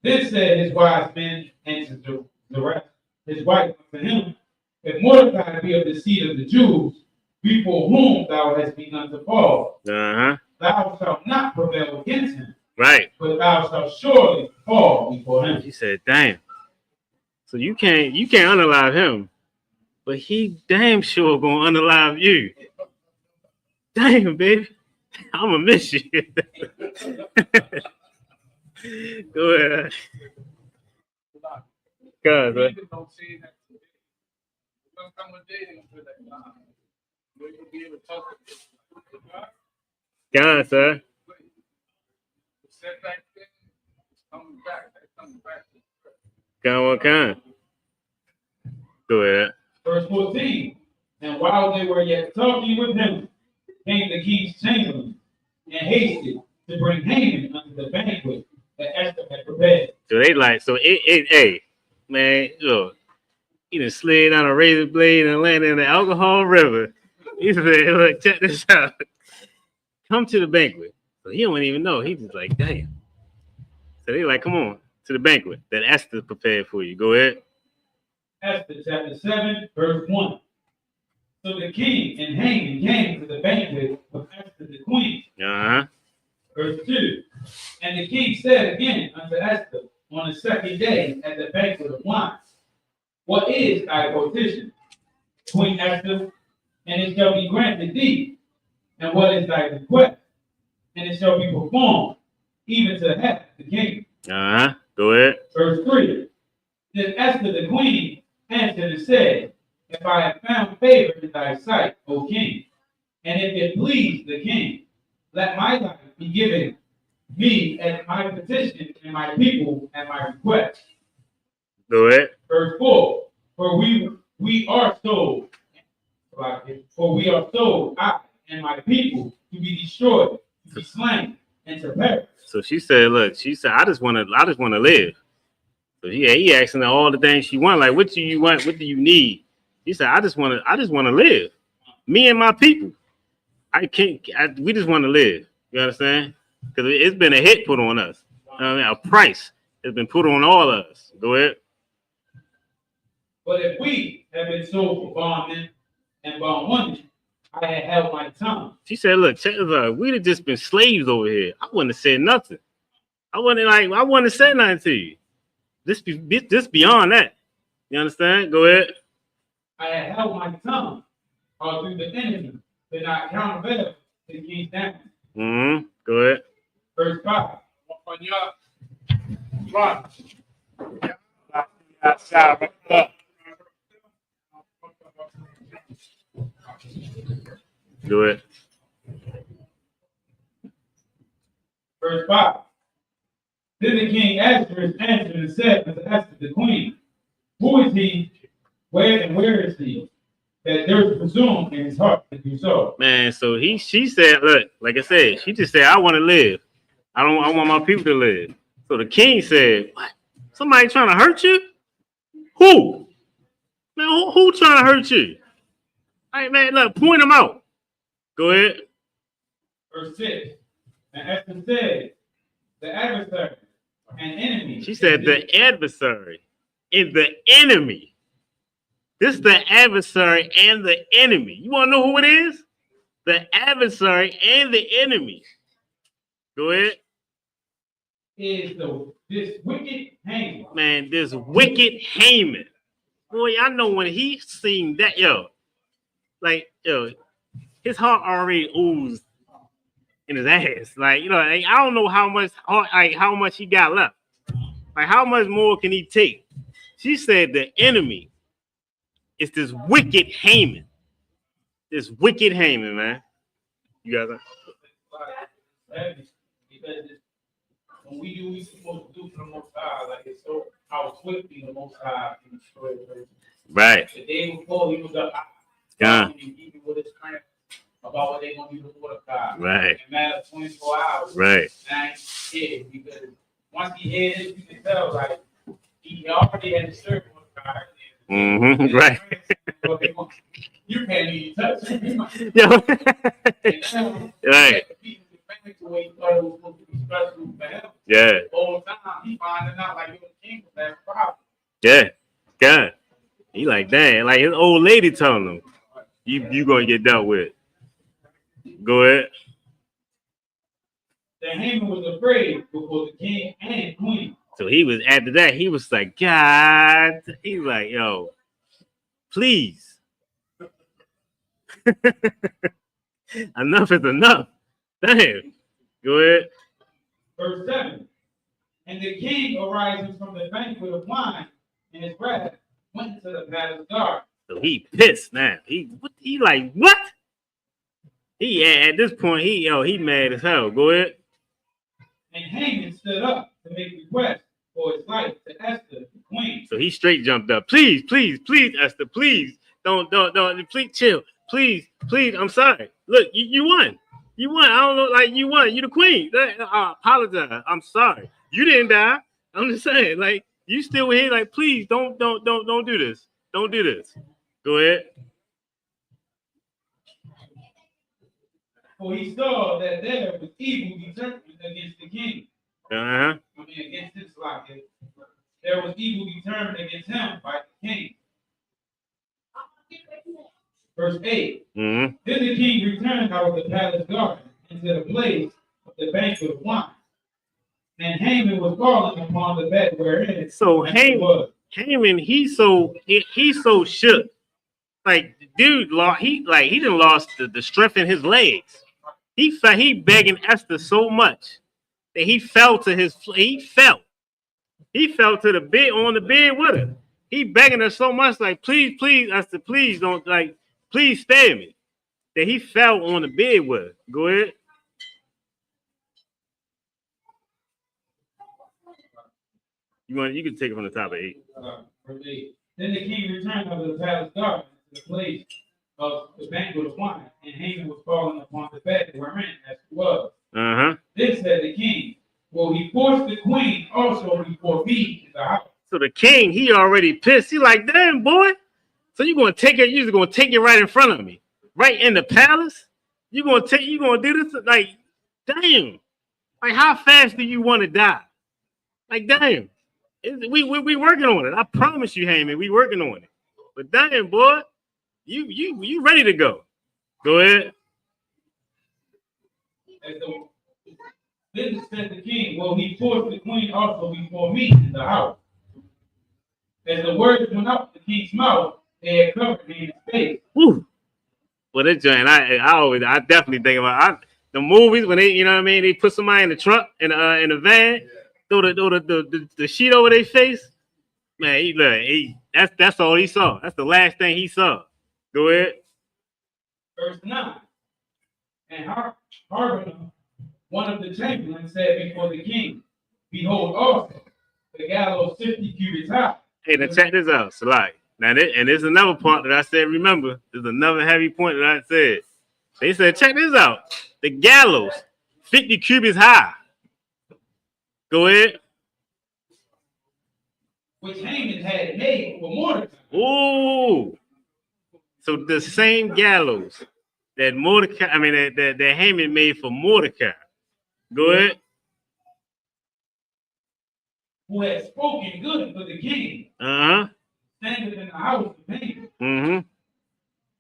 Then said his wise men and to Zeresh, his wife, unto him, if Mordecai be of the seed of the Jews, before whom thou hast begun to fall, Uh-huh. thou shalt not prevail against him, Right. but thou shalt surely fall before him. She said, damn. So you can't unalive him, but he damn sure gonna unalive you. Damn, baby. I'ma miss you. Go ahead. God, right? Even though saying that today, there's gonna come a day and feel like, nah, you ain't gonna be able to talk to them. God, sir. The setback thing is coming back. That's coming back. God, what kind? Go ahead. Verse 14. And while they were yet talking with him, came the king's chamberlain and hasted to bring Haman unto the banquet that Esther had prepared. So they like, so hey, man, look, he done slid down a razor blade and landed in the alcohol river. He said, look, check this out. Come to the banquet. So he don't even know. He just like, damn. So they like, come on to the banquet that Esther prepared for you. Go ahead. Esther chapter 7, verse 1. So the king and Haman came to the banquet of Esther the queen. Uh-huh. Verse 2. And the king said again unto Esther on the second day at the banquet of wine, what is thy petition, Queen Esther? And it shall be granted thee. And what is thy request? And it shall be performed, even to half the kingdom. Uh-huh. Go ahead. Verse 3. Then Esther the queen answered and said, if I have found favor in thy sight, O king, and if it please the king, let my life be given me as my petition and my people and my request. Go ahead. Verse 4. For we are sold, I and my people, to be destroyed, to be slain, and to perish. So she said, look, I just want to live. So he asking her all the things she want. Like, what do you want? What do you need? He said, I just want to live. Me and my people. We just want to live. You understand? Because it's been a hit put on us. A price has been put on all of us. Go ahead. But if we have been sold for bondmen and bondwomen, I had held my tongue. She said, look, check this out. We'd have just been slaves over here. I wouldn't have said nothing. I wouldn't have said nothing to you. This beyond that. You understand? Go ahead. I had held my tongue all through the enemy, did not countervail the king's damage. Mm-hmm. Go ahead. Verse 5. Run. Go ahead. Verse 5. Then the king answered and said unto Esther the queen, who is he? Where is he? That there's presumed in his heart to do so. Man, so she said, look, like I said, she just said, I want to live. I want my people to live. So the king said, what? Somebody trying to hurt you? Who? Man, who trying to hurt you? Hey, man, look, point them out. Go ahead. Verse 6. And Esther said, the adversary and enemy. She said, the adversary and the enemy. This is the adversary and the enemy. You want to know who it is? The adversary and the enemy. Go ahead. Is this wicked Haman. Man, this wicked Haman. Boy, I know when he seen that, his heart already oozed in his ass. Like, I don't know how much he got left. Like, how much more can he take? She said the enemy is this wicked Haman. This wicked Haman, man. You guys Because when we do what we're supposed to do for the Most High, like it's so how quickly the Most High can destroy a person. right. The day before he was up, even with his friends about what they're gonna do before the God. Right. In a matter of 24 hours. Right. And yeah, because once he heard it, you can tell like he already had to serve with God. Mm-hmm. Right. You can't even touch him. Yo. And now, Right. he back to where he thought it was supposed to be special for him. Yeah. The whole time he finding out like you're the king of that problem. Yeah. God. He like, dang, like his old lady telling him, you gonna get dealt with. Go ahead. That Haman was afraid before the king and queen. So he was after that, he was like, God, he's like, yo, please. Enough is enough. Damn. Go ahead. Verse 7. And the king, arising from the banquet of wine in his wrath, went into the palace garden. So he pissed now. He like, what? He at this point, he mad as hell. Go ahead. And Haman stood up to make request for his life to Esther, the queen. So he straight jumped up. Please, Esther, please. Don't, please chill. Please, I'm sorry. Look, you won. You won. I don't know, like you won. You the queen. I apologize. I'm sorry. You didn't die. I'm just saying, like, you still here, like, please don't do this. Don't do this. Go ahead. For he saw that there was evil determined against the king. Uh-huh. I mean, against his life. There was evil determined against him by the king. Verse 8. Mm-hmm. Then the king returned out of the palace garden into the place of the banquet of wine. And Haman was falling upon the bed wherein So Haman was. Haman, he's so shook. Like, dude, he done lost the strength in his legs. He begging Esther so much that he fell to the bed, on the bed with her. He begging her so much, like, please, Esther, please don't, like, please spare me. That he fell on the bed with her. Go ahead. You can take it from the top of 8. Verse 8. Then the king returned out of the palace garden to the place of the banquet of wine, and Haman was falling upon the bed wherein Esther was. Uh-huh. Then said the king, will he force the queen also before me in the house? So the king, he already pissed. He like, damn, boy. So you're just gonna take it right in front of me. Right in the palace? You gonna do this? Like, damn. Like, how fast do you want to die? Like, damn. We working on it. I promise you, Haman, we working on it. But damn, boy, you ready to go. Go ahead. Then said the king, will he force the queen also before me in the house? As the words went out the king's mouth, they had covered Haman's face. Woo. Well, that joint, I definitely think about the movies when they, you know what I mean, they put somebody in the trunk in the van, throw the sheet over their face. Man, that's all he saw. That's the last thing he saw. Go ahead. Verse 9. And Harbonah, one of the chamberlains, said before the king, behold also the gallows 50 cubits high. Hey, now check this out, Salai. Now, there's another part that I said, remember, there's another heavy point that I said. They said, check this out. The gallows, 50 cubits high. Go ahead. Which Haman had made for Mordecai. Ooh. So the same gallows that that Haman made for Mordecai. Go ahead. Who had spoken good for the king. Uh-huh. Standing in the house of Haman. Mm-hmm.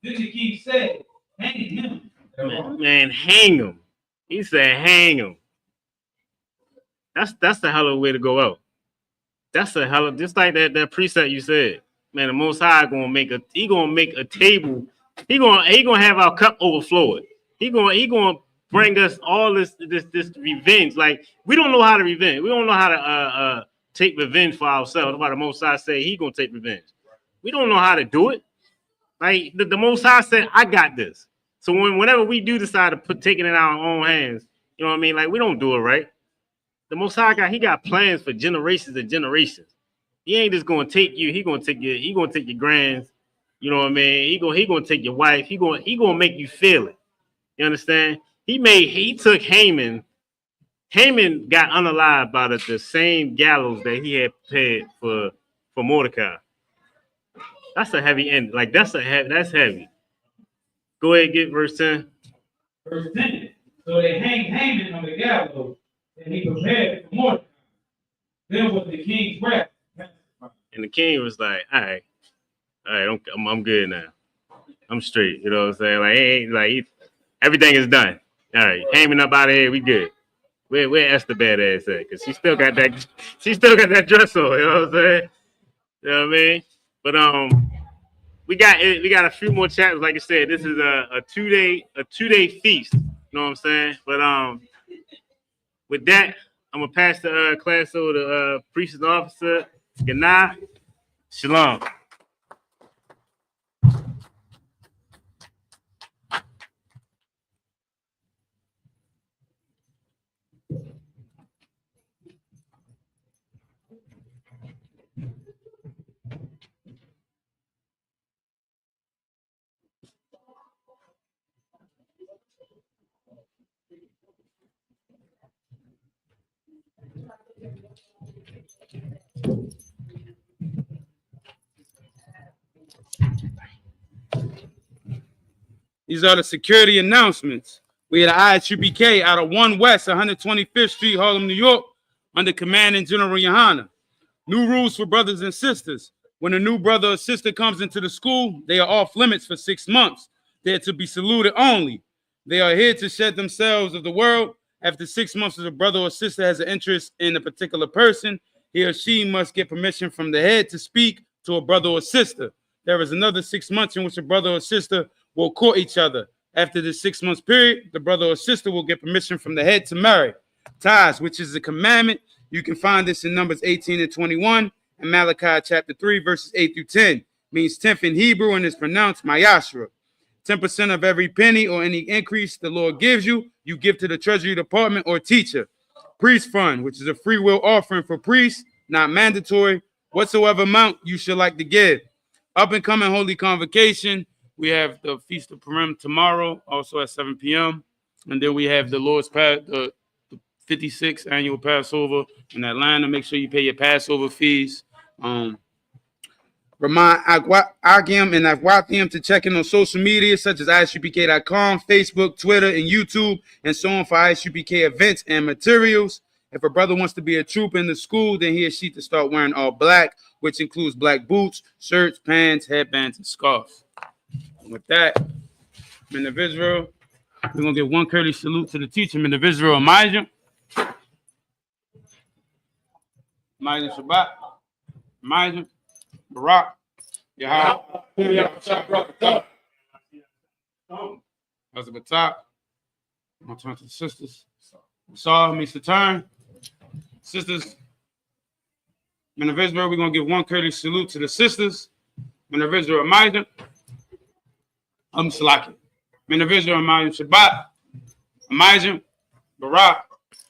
Then the king said, hang him. Man, hang him. He said, hang him. That's the hell of a way to go out. That's a hell of, just like that precept you said. Man, the Most High gonna make a table. He gonna have our cup overflowing. He gonna bring us all this revenge. Like, we don't know how to revenge. We don't know how to take revenge for ourselves. That's why the Most High say he gonna take revenge. We don't know how to do it. Like the Most High said, I got this. So whenever we do decide to take it in our own hands, you know what I mean? Like, we don't do it right. The Most High got plans for generations and generations. He ain't just gonna take you. He gonna take your grands. You know what I mean? He gonna take your wife. He gonna make you feel it. You understand? He took Haman. Haman got unalived by the same gallows that he had prepared for Mordecai. That's a heavy end. Like, that's heavy. Go ahead, get verse 10. Verse 10. So they hanged Haman on the gallows and he prepared for Mordecai. Then was the king's wrath. And the king was like, all right, I'm good now. I'm straight. You know what I'm saying? Like, everything is done. All right, Haman up out of here. We good. Where Esther bad ass at? Cause she still got that dress on. You know what I'm saying? You know what I mean? But we got a few more chapters. Like I said, this is a 2-day feast. You know what I'm saying? But with that, I'm gonna pass the class over to priest and officer Gana. Shalom. These are the security announcements. We had an ISUPK out of 1 West, 125th Street, Harlem, New York, under Commanding General Yohana. New rules for brothers and sisters. When a new brother or sister comes into the school, they are off limits for 6 months. They are to be saluted only. They are here to shed themselves of the world. After 6 months, if a brother or sister has an interest in a particular person, he or she must get permission from the head to speak to a brother or sister. There is another 6 months in which a brother or sister will court each other. After this 6 months period, the brother or sister will get permission from the head to marry. Ties, which is a commandment. You can find this in Numbers 18 and 21 and Malachi chapter 3, verses 8 through 10. Means 10th in Hebrew and is pronounced Mayashra. 10% of every penny or any increase the Lord gives you, you give to the treasury department or teacher. Priest fund, which is a free will offering for priests, not mandatory. Whatsoever amount you should like to give. Up and coming Holy Convocation. We have the Feast of Purim tomorrow, also at 7 p.m. And then we have the Lord's Pass, the 56th annual Passover in Atlanta. Make sure you pay your Passover fees. Remind Agim and Agwathium to check in on social media such as ISUPK.com, Facebook, Twitter, and YouTube, and so on for ISUPK events and materials. If a brother wants to be a trooper in the school, then he or she to start wearing all black, which includes black boots, shirts, pants, headbands, and scarves. With that, men of Israel, we're going to give one courteous salute to the teacher, men of Israel, Elijah. Elijah Shabbat. Elijah. Barak. Yahweh. That's the top. I'm going to turn to the sisters. Saw means to turn. Sisters, men of Israel, we're going to give one courteous salute to the sisters. Men of Israel, Elijah. Salaki. Men of Israel, Elijah Shabbat. Elijah. Barak.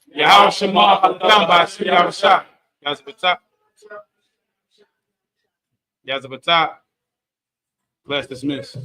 Yahweh Shema. Yazbatah. Yazbatah. Class dismissed.